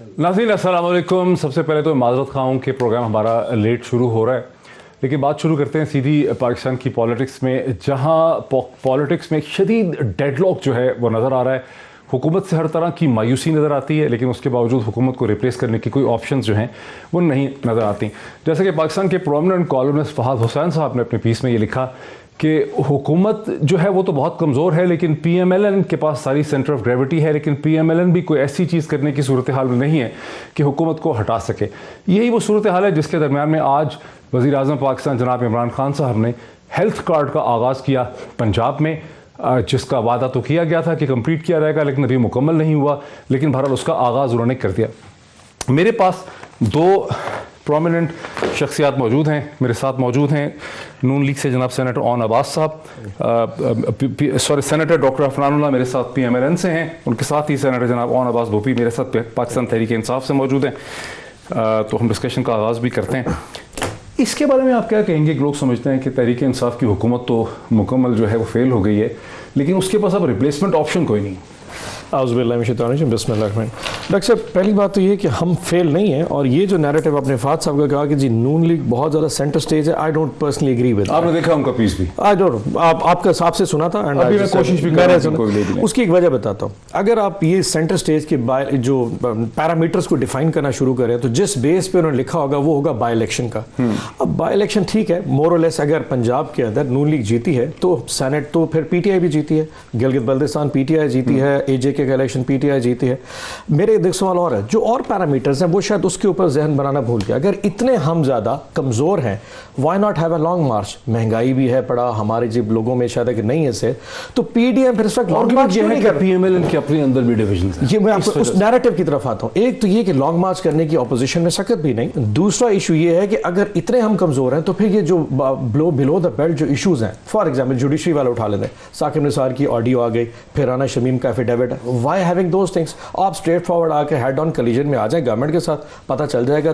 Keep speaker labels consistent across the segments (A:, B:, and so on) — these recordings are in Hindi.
A: नाज़रीन अस्सलाम वालेकुम। सबसे पहले तो माज़रत ख़्वाह हूँ कि प्रोग्राम हमारा लेट शुरू हो रहा है, लेकिन बात शुरू करते हैं सीधी पाकिस्तान की पॉलिटिक्स में, जहाँ पॉलिटिक्स में एक शदीद डेडलॉक जो है वो नज़र आ रहा है। हुकूमत से हर तरह की मायूसी नज़र आती है, लेकिन उसके बावजूद हुकूमत को रिप्लेस करने की कोई ऑप्शंस जो हैं वो नहीं नज़र आती। जैसे कि पाकिस्तान के प्रोमिनेंट कॉलमिस्ट फ़हाद हुसैन साहब ने अपने पीस में ये लिखा कि हुकूमत जो है वो तो बहुत कमज़ोर है, लेकिन PMLN के पास सारी सेंटर ऑफ ग्रेविटी है, लेकिन PMLN भी कोई ऐसी चीज़ करने की सूरत हाल में नहीं है कि हुकूमत को हटा सके। यही वो सूरत हाल है जिसके दरमियान में आज वज़ीर आज़म पाकिस्तान जनाब इमरान खान साहब ने हेल्थ कार्ड का आगाज़ किया पंजाब में, जिसका वादा तो किया गया था कि कंप्लीट किया जाएगा, लेकिन अभी मुकम्मल नहीं हुआ, लेकिन बहरहाल उसका आगाज़ उन्होंने कर दिया। मेरे पास दो प्रोमिनेंट शख्सियात मौजूद हैं, मेरे साथ मौजूद हैं नून लीग से जनाब सेनेटर ओन अब्बास साहब, सेनेटर डॉक्टर अफनानुल्लाह मेरे साथ PMLN से हैं, उनके साथ ही सेनेटर जनाब ओन अब्बास भूपी मेरे साथ पाकिस्तान तहरीक इंसाफ से मौजूद हैं। तो हम डिस्कशन का आगाज़ भी करते हैं। इसके बारे में आप क्या कहेंगे कि लोग समझते हैं कि तहरीक इंसाफ की हुकूमत तो मुकम्मल जो है वो फेल हो गई है, लेकिन उसके पास अब रिप्लेसमेंट ऑप्शन कोई नहीं।
B: डॉक्टर साहब, पहली बात तो ये कि हम फेल नहीं है, और ये जो नैरेटिव आपने फ़ाद साहब का कहा कि जी नून लीग बहुत ज़्यादा सेंटर स्टेज है, I don't personally agree with.
A: आपने देखा उनका पीस भी?
B: आई डोंट, आपका हिसाब से सुना था,
A: अभी मैं कोशिश भी कर रहा हूं।
B: उसकी एक वजह बताता हूँ। अगर आप ये सेंटर स्टेज के जो पैरामीटर्स को डिफाइन करना शुरू करें, तो जिस बेस पे उन्होंने लिखा होगा वो होगा बाई इलेक्शन का। अब बाई इलेक्शन ठीक है, मोर और लेस अगर पंजाब के अंदर नून लीग जीती है तो सेनेट तो फिर PTI भी जीती है, गिलगित बल्दिस्तान PTI जीती है, AJK का इलेक्शन PTI जीती है। मेरे एक सवाल और है, जो और पैरामीटर्स हैं वो शायद उसके ऊपर जहन बनाना भूल गया। अगर इतने हम ज़्यादा कमज़ोर हैं, why not have a long march? महंगाई भी है पड़ा, हमारे जब लोगों में शायद कि नहीं है से, तो PDM फिर इस वक्त लॉन्ग मार्च क्यों नहीं कर?
A: PMLN के अपने अंदर भी डिवीजन है।
B: ये मैं आपको उस नैरेटिव की तरफ आता हूँ। एक तो ये कि लॉन्ग मार्च करने की ऑपोजिशन में सख्त भी नहीं। दूसरा इशू ये है कि अगर इतने हम कमज़ोर हैं तो फिर ये जो बिलो द बेल्ट जो इशूज़ हैं, फॉर एग्जाम्पल जुडिशरी वाले उठा लेते हैं, साकिब निसार की ऑडियो आ गई, फिर राना शमीम का affidavit, why having those things? आप स्ट्रेट फॉरवर्ड आके हेड ऑन कलीजन में आ जाए गवर्नमेंट के साथ, पता चल जाएगा।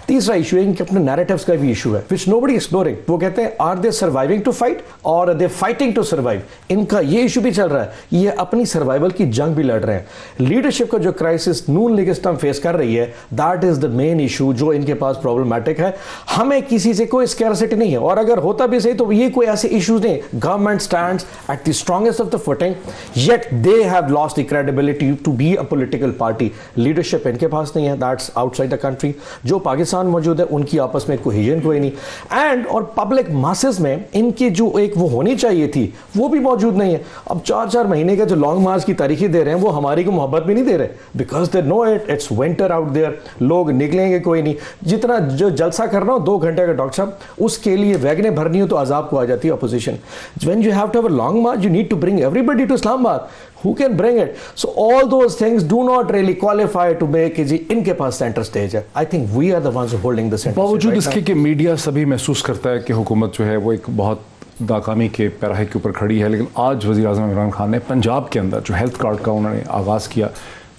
B: तीसरा इशू है कि अपने नैरेटिव्स का भी इशू है, विच नोबडी एक्सप्लोरिंग। वो कहते हैं are they surviving to fight और दे फाइटिंग टू सर्वाइव? इनका ये इशू भी चल रहा है, ये अपनी सर्वाइवल की जंग भी लड़ रहे हैं। लीडरशिप का जो क्राइसिस नून लीग इस टाइम फेस कर रही है, that is the main issue जो इनके पास प्रॉब्लमैटिक है। हमें किसी से कोई स्कैरसिटी नहीं है, और अगर होता भी सही तो ये कोई ऐसे इश्यूज नहीं। Government stands at the strongest of the footing, yet they have lost the credibility to be a political party. Leadership इनके पास नहीं है, दैट्स आउटसाइड द कंट्री। जो पाकिस्तान मौजूद है उनकी आपस में कोहेजन कोई नहीं, एंड और पब्लिक मासेस में इनकी जो एक वो होनी चाहिए थी वो भी मौजूद नहीं है। अब 4-4 महीने का जो लॉन्ग मार्च की तारीखें दे रहे हैं वो हमारी को मोहब्बत भी नहीं दे रहे, because they know it's winter out there, लोग निकलेंगे कोई नहीं। जितना जो जलसा करना हो 2 घंटे का डॉक्टर साहब, उसके लिए वैगनें भरनी हो तो अजाब को आ जाती है opposition. When you have to have a long march, you need to bring everybody to Islamabad. Who can bring it? So all those things do not really qualify to make जी इनके पास सेंटर स्टेज है। I think we are the ones who holding the center.
A: बावजूद इसके कि मीडिया सभी महसूस करता है कि हुकूमत जो है वो एक बहुत नाकामी के पैराहे के ऊपर खड़ी है, लेकिन आज वज़ीर आज़म इमरान खान ने पंजाब के अंदर जो हेल्थ कार्ड का उन्होंने आगाज़ किया,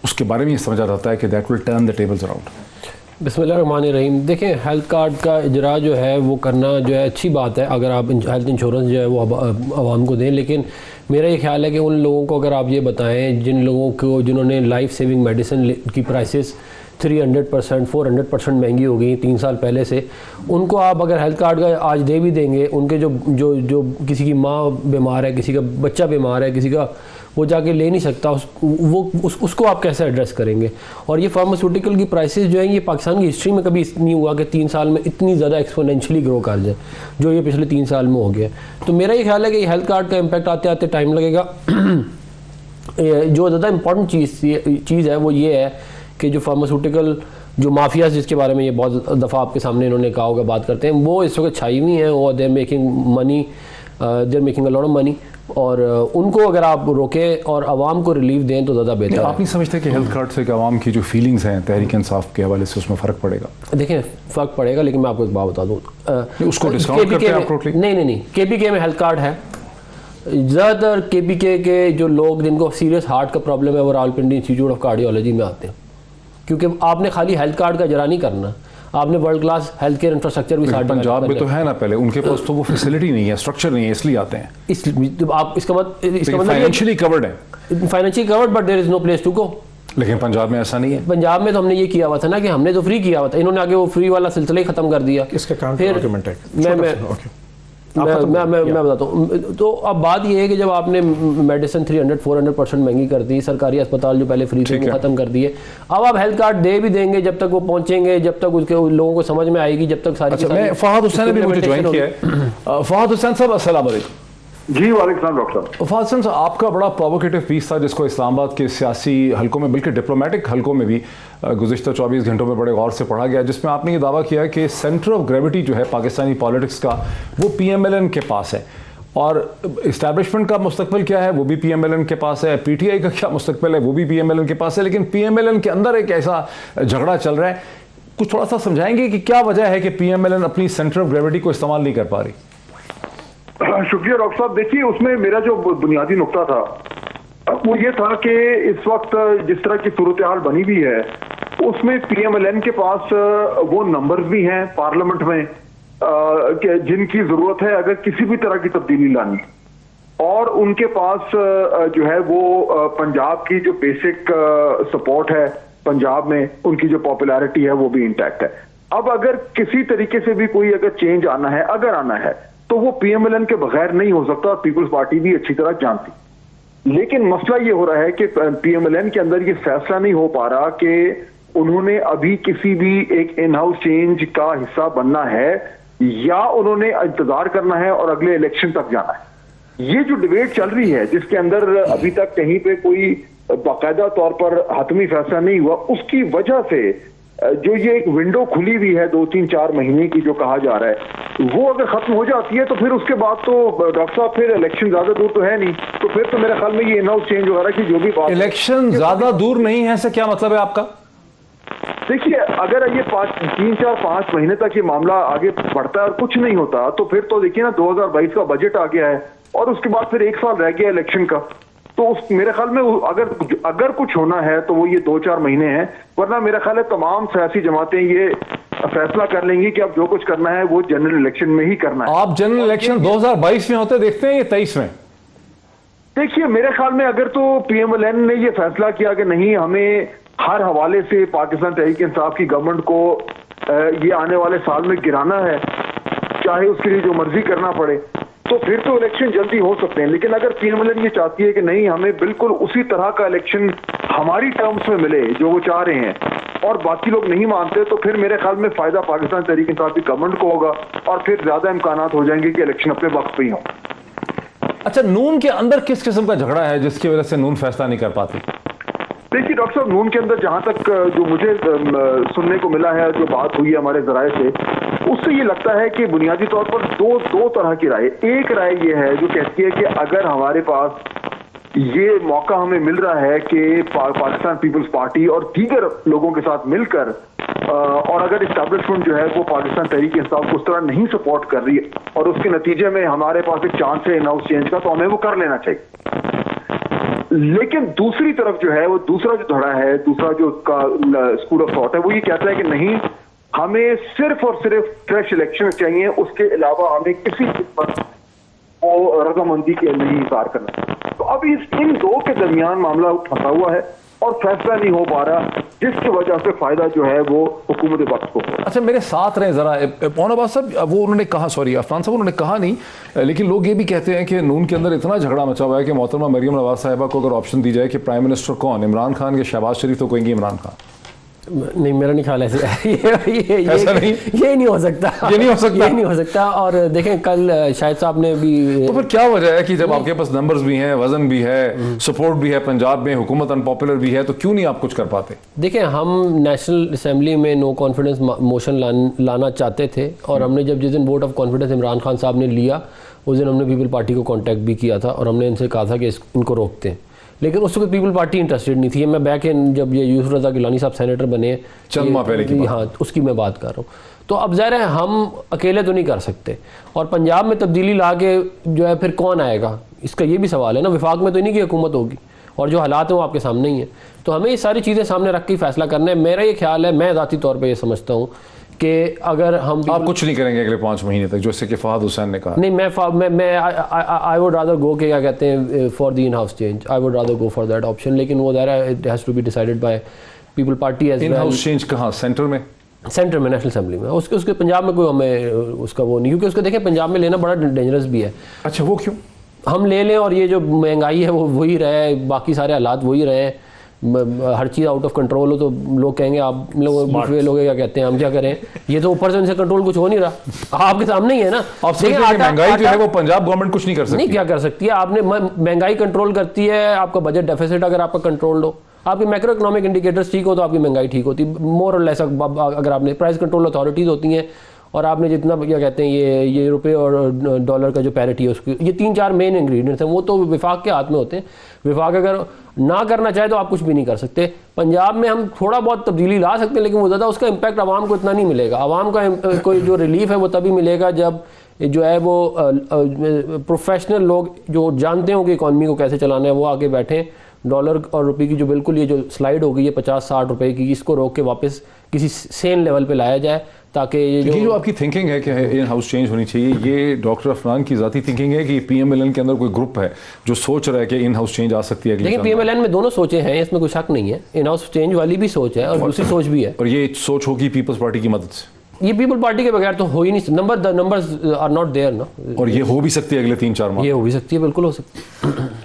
A: उसके बारे में ये समझा जाता है कि that will turn the tables around.
C: बिस्मिल्लाहिर्रहमानिर्रहीम। देखें, हेल्थ कार्ड का इजरा जो है वो करना जो है अच्छी बात है, अगर आप हेल्थ इंश्योरेंस जो है वो आवाम को दें, लेकिन मेरा ये ख्याल है कि उन लोगों को अगर आप ये बताएं जिन लोगों को जिन्होंने लाइफ सेविंग मेडिसिन की प्राइसेस 300% 400% महंगी हो गई 3 साल पहले से, उनको आप अगर हेल्थ कार्ड का आज दे भी देंगे, उनके जो किसी की माँ बीमार है, किसी का बच्चा बीमार है, किसी का वो जाके ले नहीं सकता, उसको आप कैसे एड्रेस करेंगे? और ये फार्मास्यूटिकल की प्राइसेस जो हैं ये पाकिस्तान की हिस्ट्री में कभी नहीं हुआ कि 3 साल में इतनी ज़्यादा एक्सपोनेंशियली ग्रो कर जाए जो ये पिछले 3 साल में हो गया। तो मेरा ये ख्याल है कि हेल्थ कार्ड का इम्पैक्ट आते आते टाइम लगेगा। जो ज़्यादा इंपॉर्टेंट चीज़ है वो ये है कि जो फार्मास्यूटिकल जो माफियाज जिसके बारे में ये बहुत दफ़ा आपके सामने इन्होंने कहा होगा, बात करते हैं, वो इस वक्त छाई हुई हैं और they're making a lot of money, और उनको अगर आप रोकें और आवाम को रिलीफ दें तो ज़्यादा बेहतर है।
A: आप नहीं समझते कि हेल्थ कार्ड से आवाम की जो फीलिंग्स हैं तहरीक इंसाफ के हवाले से उसमें फ़र्क पड़ेगा?
C: देखें, फ़र्क पड़ेगा, लेकिन मैं आपको एक बात बता दूँ,
A: उसको डिस्काउंट करते हैं आप टोटली?
C: नहीं, KPK में हेल्थ कार्ड है। ज़्यादातर KPK के जो लोग जिनको सीरियस हार्ट का प्रॉब्लम है वो रावलपिंडी इंस्टीट्यूट ऑफ कार्डियोलॉजी में आते हैं, क्योंकि आपने खाली हेल्थ कार्ड का इजरा नहीं करना, आपने world class health care infrastructure भी साथ
A: पंजाब में तो है ना, पहले उनके पास तो वो फैसिलिटी नहीं है, स्ट्रक्चर नहीं है, इसलिए आते हैं।
C: आप इसका मतलब
A: फाइनेंशियली कवर्ड है,
C: financially covered, but there is no place to go.
A: लेकिन पंजाब में ऐसा नहीं है।
C: पंजाब में तो हमने ये किया हुआ था ना कि हमने तो फ्री किया हुआ था, इन्होंने आगे वो फ्री वाला सिलसिला ही खत्म कर दिया।
B: इसका
C: फिर
B: आर्गुमेंट है।
C: मैं बताता हूँ। तो अब बात ये है कि जब आपने मेडिसिन 300-400% महंगी कर दी, सरकारी अस्पताल जो पहले फ्री थे वो खत्म कर दिए, अब आप हेल्थ कार्ड दे भी देंगे, जब तक वो पहुंचेंगे, जब तक उसके लोगों को समझ में आएगी, जब तक सारी।
A: अच्छा, मैं फहद हुसैन ने भी मुझे ज्वाइन किया है। फहद हुसैन साहब अस्सलाम वालेकुम।
D: जी वालेकुम सलाम डॉक्टर साहब।
A: फहद हुसैन साहब, आपका बड़ा प्रोवोकेटिव पीस था जिसको इस्लामाबाद के सियासी हलकों में, बल्कि डिप्लोमेटिक हलकों में भी गुज़िश्ता 24 घंटों में बड़े गौर से पढ़ा गया, जिसमें आपने ये दावा किया कि सेंटर ऑफ ग्रेविटी जो है पाकिस्तानी पॉलिटिक्स का वो PMLN के पास है, और इस्टेब्लिशमेंट का मुस्तकबिल क्या है वो भी PMLN के पास है, PTI का क्या मुस्तकबिल है वो भी PMLN के पास है, लेकिन PMLN के अंदर एक ऐसा झगड़ा चल रहा है। कुछ थोड़ा सा समझाएंगे कि क्या वजह है कि PMLN अपनी सेंटर ऑफ ग्रेविटी को इस्तेमाल नहीं कर पा रही?
D: शुक्रिया डॉक्टर साहब। देखिए, उसमें मेरा जो बुनियादी नुकता था वो ये था कि इस वक्त जिस तरह की सूरत हाल बनी हुई है उसमें PMLN के पास वो नंबर्स भी हैं पार्लियामेंट में जिनकी जरूरत है अगर किसी भी तरह की तब्दीली लानी, और उनके पास जो है वो पंजाब की जो बेसिक सपोर्ट है पंजाब में, उनकी जो पॉपुलैरिटी है वो भी इंटैक्ट है। अब अगर किसी तरीके से भी कोई अगर चेंज आना है, अगर आना है, तो वो PMLN के बगैर नहीं हो सकता, और पीपल्स पार्टी भी अच्छी तरह जानती। लेकिन मसला ये हो रहा है कि PMLN के अंदर ये फैसला नहीं हो पा रहा कि उन्होंने अभी किसी भी एक इन हाउस चेंज का हिस्सा बनना है या उन्होंने इंतजार करना है और अगले इलेक्शन तक जाना है। ये जो डिबेट चल रही है जिसके अंदर अभी तक कहीं पे कोई बाकायदा तौर पर हतमी फैसला नहीं हुआ, उसकी वजह से जो ये एक विंडो खुली हुई है 2-3-4 महीने की जो कहा जा रहा है, वो अगर खत्म हो जाती है तो फिर उसके बाद तो डॉक्टर साहब फिर इलेक्शन ज्यादा दूर तो है नहीं, तो फिर तो मेरे ख्याल में ये इन हाउस चेंज वगैरह की जो भी बात,
A: इलेक्शन ज्यादा दूर नहीं है, ऐसा क्या मतलब है आपका?
D: देखिए, अगर ये 3-4-5 महीने तक ये मामला आगे बढ़ता है और कुछ नहीं होता, तो फिर तो देखिए ना 2022 का बजट आ गया है और उसके बाद फिर 1 साल रह गया इलेक्शन का, तो उस मेरे ख्याल में अगर कुछ होना है तो वो ये 2-4 महीने हैं, वरना मेरा ख्याल है तमाम सियासी जमातें ये फैसला कर लेंगी कि अब जो कुछ करना है वो जनरल इलेक्शन में ही करना है।
A: आप जनरल इलेक्शन 2022 में होते देखते हैं या 23 में?
D: देखिए, मेरे ख्याल में अगर तो PMLN ने ये फैसला किया कि नहीं, हमें हर हवाले से पाकिस्तान तहरीक इंसाफ की गवर्नमेंट को ये आने वाले साल में गिराना है, चाहे उसके लिए जो मर्जी करना पड़े, तो फिर तो इलेक्शन जल्दी हो सकते हैं। लेकिन अगर PMLN ये चाहती है कि नहीं, हमें बिल्कुल उसी तरह का इलेक्शन हमारी टर्म्स में मिले जो वो चाह रहे हैं, और बाकी लोग नहीं मानते, तो फिर मेरे ख्याल में फायदा पाकिस्तान तहरीक इंसाफ की गवर्नमेंट को होगा और फिर ज्यादा इम्कानात हो जाएंगे कि इलेक्शन अपने वक्त पे ही हो।
A: अच्छा, नून के अंदर किस किस्म का झगड़ा है जिसकी वजह से नून फैसला नहीं कर पाती?
D: देखिए डॉक्टर साहब, नून के अंदर जहां तक जो मुझे सुनने को मिला है, जो बात हुई है हमारे जराए से, उससे ये लगता है कि बुनियादी तौर पर दो तरह की राय। एक राय ये है जो कहती है कि अगर हमारे पास ये मौका हमें मिल रहा है कि पाकिस्तान पीपल्स पार्टी और दीगर लोगों के साथ मिलकर, और अगर इस्टेब्लिशमेंट जो है वो पाकिस्तान तहरीक इंसाफ को उस तरह नहीं सपोर्ट कर रही है और उसके नतीजे में हमारे पास एक चांस है इन हाउस चेंज का, तो हमें वो कर लेना चाहिए। लेकिन दूसरी तरफ जो है वो दूसरा जो धड़ा है, दूसरा जो स्कूल ऑफ थॉट है, वो ये कहता है कि नहीं, हमें सिर्फ और सिर्फ फ्रेश इलेक्शन चाहिए, उसके अलावा हमें किसी पर वो रजामंदी के नहीं इज़हार करना। तो अब इन दो के दरमियान मामला फंसा हुआ है और फैसला नहीं हो पा रहा, जिसकी वजह से फायदा जो है वो हुकूमत वक्त को।
A: अच्छा, मेरे साथ रहे जरा मोहनबाज साहब, वो उन्होंने कहा, सॉरी अफरान साहब, उन्होंने कहा नहीं, लेकिन लोग ये भी कहते हैं कि नून के अंदर इतना झगड़ा मचा हुआ है कि मोहतरमा मरियम नवाज साहिबा को अगर ऑप्शन दी जाए कि प्राइम मिनिस्टर कौन, इमरान खान या शहबाज शरीफ, तो कहेंगे इमरान खान।
C: नहीं, मेरा नहीं ख्याल ऐसे
A: ऐसा नहीं,
C: ये नहीं हो सकता,
A: ये नहीं हो सकता,
C: ये नहीं हो सकता। और देखें, कल शाहिद साहब ने भी,
A: तो फिर क्या वजह है कि जब आपके पास नंबर्स भी हैं, वजन भी है, सपोर्ट भी है, पंजाब में हुकूमत अनपॉपुलर भी है, तो क्यों नहीं आप कुछ कर पाते?
C: देखें, हम नेशनल असेंबली में नो कॉन्फिडेंस मोशन लाना चाहते थे, और हमने जब जिस दिन vote of confidence Imran Khan साहब ने लिया, उस दिन हमने पीपल पार्टी को कॉन्टैक्ट भी किया था और हमने इनसे कहा था कि इनको रोकते हैं, लेकिन उस वक्त पीपल पार्टी इंटरेस्टेड नहीं थी। मैं बैक इन जब ये यूसुफ रजा गिलानी साहब सेनेटर बने,
A: चंद माह पहले की बात,
C: हाँ, उसकी मैं बात कर रहा हूँ। तो अब ज़ाहिर है हम अकेले तो नहीं कर सकते, और पंजाब में तब्दीली ला के जो है फिर कौन आएगा, इसका ये भी सवाल है ना। विफाक में तो नहीं की हुकूमत होगी, और जो हालात हैं वो आपके सामने ही है, तो हमें ये सारी चीज़ें सामने रख के फैसला करना है। मेरा ये ख्याल है, मैं ज़ाती तौर पर ये समझता हूँ कि अगर हम
A: आप कुछ नहीं करेंगे अगले 5 महीने तक, जैसे कि फहद हुसैन ने कहा?
C: नहीं, मैं आई वुड रादर गो कि क्या कहते हैं for the in house change, I would rather go for that option, लेकिन वो it has to be decided by people party as well.
A: In house change कहाँ? सेंटर में?
C: सेंटर में, नेशनल असेंबली में। उसके पंजाब में कोई हमें उसका वो नहीं, क्योंकि उसको देखें पंजाब में लेना बड़ा डेंजरस भी है।
A: अच्छा, वो क्यों?
C: हम ले लें और ये जो महंगाई है वो वही रहे, बाकी सारे हालात वही रहे, हर चीज़ आउट ऑफ कंट्रोल हो, तो लोग कहेंगे आप लोग लोग क्या कहते हैं, हम क्या करें? ये तो ऊपर से उनसे कंट्रोल कुछ हो नहीं रहा, आपके सामने ही है ना।
A: महंगाई जो है वो पंजाब गवर्नमेंट कुछ नहीं कर सकती।
C: नहीं, क्या कर सकती है? आपने महंगाई कंट्रोल करती है, आपका बजट डेफिसिट अगर आपका कंट्रोल हो, आपके मैक्रो इकोनॉमिक इंडिकेटर्स ठीक हो तो आपकी महंगाई ठीक होती, मोर और लेस। अगर आपने प्राइस कंट्रोल अथॉरिटीज़ होती हैं और आपने जितना क्या कहते हैं ये रुपये और डॉलर का जो पैरिटी है उसकी, ये 3-4 मेन इंग्रेडिएंट्स हैं, वो तो विफाक के हाथ में होते हैं। विफाक अगर ना करना चाहे तो आप कुछ भी नहीं कर सकते। पंजाब में हम थोड़ा बहुत तब्दीली ला सकते हैं, लेकिन वो ज़्यादा उसका इम्पैक्ट आवाम को इतना नहीं मिलेगा। आवाम का कोई जो रिलीफ है वो तभी मिलेगा जब जो है वो प्रोफेशनल लोग जो जानते हो कि इकॉनमी को कैसे चलाना है वो आगे बैठें। डॉलर और रुपये की जो बिल्कुल ये जो स्लाइड हो गई है 50-60 रुपए की, इसको रोक के वापस किसी सेम लेवल पे लाया जाए, ताकि ये
A: जो आपकी थिंकिंग है कि इन हाउस चेंज होनी चाहिए, ये डॉक्टर अफनान की ज़ाती थिंकिंग है कि पीएमएलएन के अंदर कोई ग्रुप है जो सोच रहा है कि इन हाउस चेंज आ सकती है?
C: देखिए, पीएमएलएन में दोनों सोचें हैं, इसमें कोई शक नहीं है। इन हाउस चेंज वाली भी सोच है और दूसरी सोच भी है, और
A: ये सोच होगी पीपल्स पार्टी की मदद से।
C: ये पीपल पार्टी के बगैर तो हो ही नहीं। नंबर्स आर नॉट देयर ना।
A: और ये हो भी सकती है अगले 3-4 माह?
C: ये हो भी सकती है, बिल्कुल हो सकती है।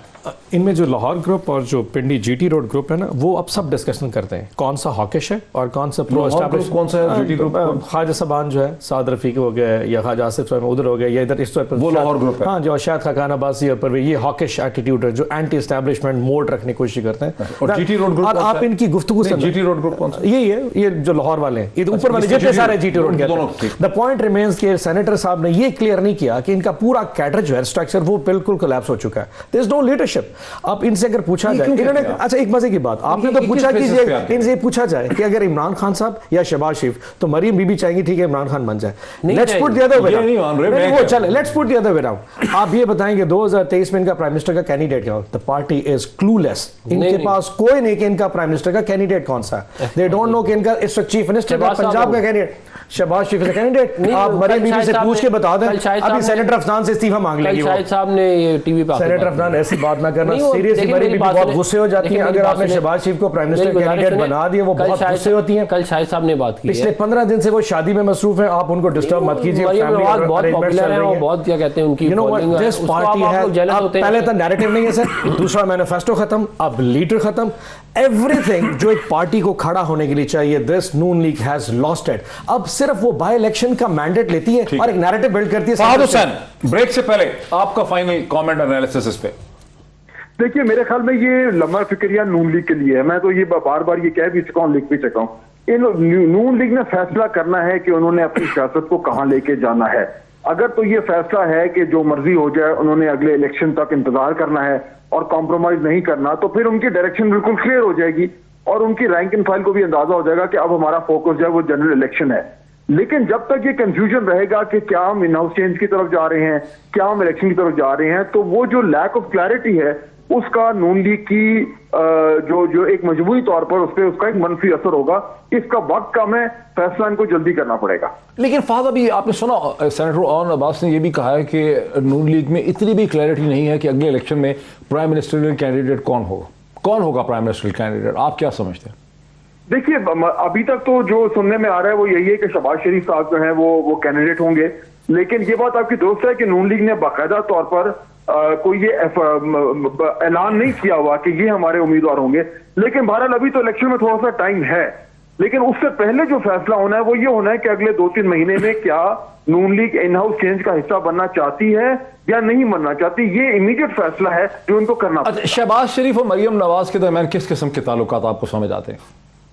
B: इनमें जो लाहौर ग्रुप और जो पिंडी जीटी रोड ग्रुप है ना, वो अब सब डिस्कशन करते हैं कौन सा हॉकिश है और कौन सा प्रो एस्टैब्लिश।
A: कौन सा है जीटी ग्रुप?
B: ख्वाजा सबान जो है, साद रफीक हो गया या ख्वाजा आसिफ उधर हो गया, या इधर इस तरह
A: वो लाहौर ग्रुप है।
B: हाँ, जो शायद खाकान अब्बासी पर ये हॉकिश एटीट्यूड है, जो एंटी एस्टैब्लिशमेंट मोड रखने की कोशिश करते हैं।
A: और जीटी रोड ग्रुप,
B: आप इनकी गुफ्तगू से,
A: जीटी रोड ग्रुप कौन सा?
B: यही है, ये जो लाहौर वाले हैं, ये ऊपर वाले जितने सारे जीटी रोड के। द पॉइंट रिमेन्स के सेनेटर साहब ने ये क्लियर नहीं किया कि इनका पूरा कैडर जो है स्ट्रक्चर वो बिल्कुल कोलैप्स हो चुका है। There is no leadership. अब इनसे अगर पूछा जाए, इन्होंने अच्छा एक मजे की बात आपने तो पूछा कि इनसे पूछा जाए कि अगर इमरान खान साहब या शहबाज शरीफ, तो मरियम बीबी चाहेंगी ठीक है इमरान खान बन जाए। Let's put the other way down, वो चले, let's put the other way down. आप ये बताएंगे 2023 में इनका प्राइम मिनिस्टर का कैंडिडेट क्या हो? The party is clueless. इनके पास कोई नहीं कि इनका प्राइम मिनिस्टर का कैंडिडेट कौन सा है। दे डोंट नो कि इनका चीफ मिनिस्टर का पंजाब का कैंडिडेट शहबाज शरीफ का कैंडिडेट। आप मरियम बीबी से पूछ के बता दें, अभी सेनेटर अफनान से इस्तीफा मांग लेंगे।
C: शाहिद साहब ने ये टीवी पे
B: सेनेटर अफनान ऐसी बात ना करना, सीरियसली मरियम बीबी बहुत गुस्से हो जाती है। अगर आपने शहबाज शरीफ को प्राइम मिनिस्टर कैंडिडेट बना दिया, वो बहुत गुस्से होती हैं।
C: कल शाहिद साहब ने बात की,
B: पिछले 15 दिन से वो शादी में मसरूफ है, आप उनको डिस्टर्ब मत कीजिए।
C: बहुत पॉपुलर है, बहुत क्या कहते हैं उनकी फॉलोइंग है।
B: दिस पार्टी है, पहले तो नैरेटिव नहीं है सर, दूसरा मैनिफेस्टो खत्म, अब लीडर खत्म, एवरीथिंग जो एक पार्टी को खड़ा होने के लिए चाहिए, this Noon league has lost it. अब सिर्फ वो बाय इलेक्शन का मैंडेट लेती है और एक नैरेटिव बिल्ड करती है।
A: फहद हुसैन, ब्रेक से पहले आपका फाइनल कमेंट एनालिसिस इस पे।
D: देखिए, मेरे ख्याल में ये लम्हा फिक्रिया नून लीग के लिए है। मैं तो ये बार बार ये कह भी चुका हूं, लिख भी चुका हूं। इन नून लीग ने फैसला करना है कि उन्होंने अपनी सियासत को कहां लेके जाना है। अगर तो ये फैसला है कि जो मर्जी हो जाए, उन्होंने अगले इलेक्शन तक इंतजार करना है और कॉम्प्रोमाइज नहीं करना, तो फिर उनकी डायरेक्शन बिल्कुल क्लियर हो जाएगी और उनकी रैंक एंड फाइल को भी अंदाजा हो जाएगा कि अब हमारा फोकस जो है वो जनरल इलेक्शन है। लेकिन जब तक ये कंफ्यूजन रहेगा कि क्या हम इन हाउस चेंज की तरफ जा रहे हैं, क्या हम इलेक्शन की तरफ जा रहे हैं, तो वो जो लैक ऑफ क्लैरिटी है उसका नून लीग की जो एक मजबूरी तौर पर उस पर उसका एक मनफी असर होगा। इसका वक्त कम है, फैसला इनको जल्दी करना पड़ेगा।
A: लेकिन फहद, अभी आपने सुना सेनेटर ऑन अब्बास ने यह भी कहा है कि नून लीग में इतनी भी क्लैरिटी नहीं है कि अगले इलेक्शन में प्राइम मिनिस्टरियल कैंडिडेट कौन होगा प्राइम मिनिस्टरियल कैंडिडेट। आप क्या समझते हैं?
D: देखिए, अभी तक तो जो सुनने में आ रहा है वो यही है कि शहबाज शरीफ साहब जो है वो कैंडिडेट होंगे। लेकिन ये बात आपकी दुरुस्त है कि नून लीग ने बाकायदा तौर पर कोई ये ऐलान नहीं किया हुआ कि ये हमारे उम्मीदवार होंगे। लेकिन बहरहाल अभी तो इलेक्शन में थोड़ा सा टाइम है। लेकिन उससे पहले जो फैसला होना है वो ये होना है कि अगले 2-3 महीने में क्या नून लीग इन हाउस चेंज का हिस्सा बनना चाहती है या नहीं बनना चाहती। ये इमीडिएट फैसला है जो इनको करना।
A: अच्छा, शहबाज शरीफ और मरियम नवाज के दरमियान किस किस्म के ताल्लुकात आपको समझ आते हैं?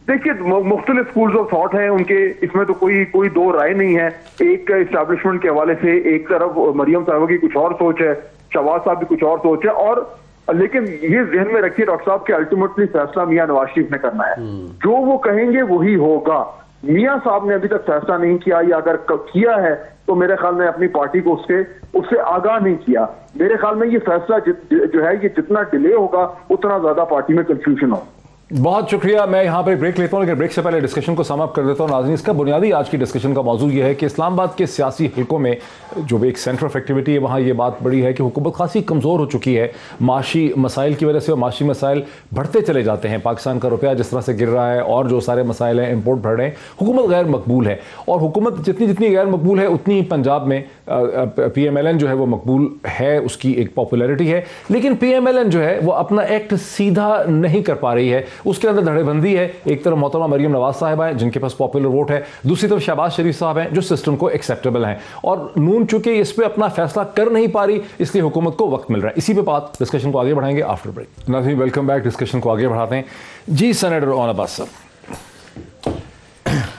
D: देखिए, मुख्तलिफ स्कूल्स ऑफ थॉट हैं उनके, इसमें तो कोई दो राय नहीं है। एक एस्टैब्लिशमेंट के हवाले से एक तरफ मरियम साहब की कुछ और सोच है, शहबाज साहब की कुछ और सोच है, और लेकिन ये जहन में रखिए डॉक्टर साहब के अल्टीमेटली फैसला मियां नवाज शरीफ ने करना है। जो वो कहेंगे वही होगा। मियां साहब ने अभी तक फैसला नहीं किया, या अगर किया है तो मेरे ख्याल में अपनी पार्टी को उससे आगाह नहीं किया। मेरे ख्याल में ये फैसला जो है ये जितना डिले होगा उतना ज्यादा पार्टी में कंफ्यूजन हो।
A: बहुत शुक्रिया। मैं यहाँ पे ब्रेक लेता हूँ, लेकिन ब्रेक से पहले डिस्कशन को सम अप कर देता हूँ। नाज़रीन, इसका बुनियादी आज की डिस्कशन का मौजूद ये है कि इस्लामाबाद के सियासी हल्कों में जो एक सेंटर ऑफ एक्टिविटी है, वहाँ ये बात बड़ी है कि हुकूमत खासी कमज़ोर हो चुकी है माशी मसाइल की वजह से, और माशी मसाइल बढ़ते चले जाते हैं। पाकिस्तान का रुपया जिस तरह से गिर रहा है और जो सारे मसाइल हैं, इम्पोर्ट बढ़ रहे हैं, हुकूमत गैर मकबूल है। और हुकूमत जितनी जितनी गैर मकबूल है उतनी पंजाब में PMLN जो है वो मकबूल है, उसकी एक पॉपुलैरिटी है। लेकिन PMLN जो है वो अपना एक्ट सीधा नहीं कर पा रही है, उसके अंदर धड़ेबंदी है। एक तरफ मोहतरमा मरियम नवाज साहिबा हैं जिनके पास पॉपुलर वोट है, दूसरी तरफ शहबाज शरीफ साहब हैं जो सिस्टम को एक्सेप्टेबल हैं, और नून चूंकि इस पे अपना फैसला कर नहीं पा रही, इसलिए हुकूमत को वक्त मिल रहा है। इसी पे बात डिस्कशन को आगे बढ़ाएंगे आफ्टर ब्रेक। नाज़रीन, वेलकम बैक। डिस्कशन को आगे बढ़ाते हैं जी। सेनेटर ओन अब्बास साहब,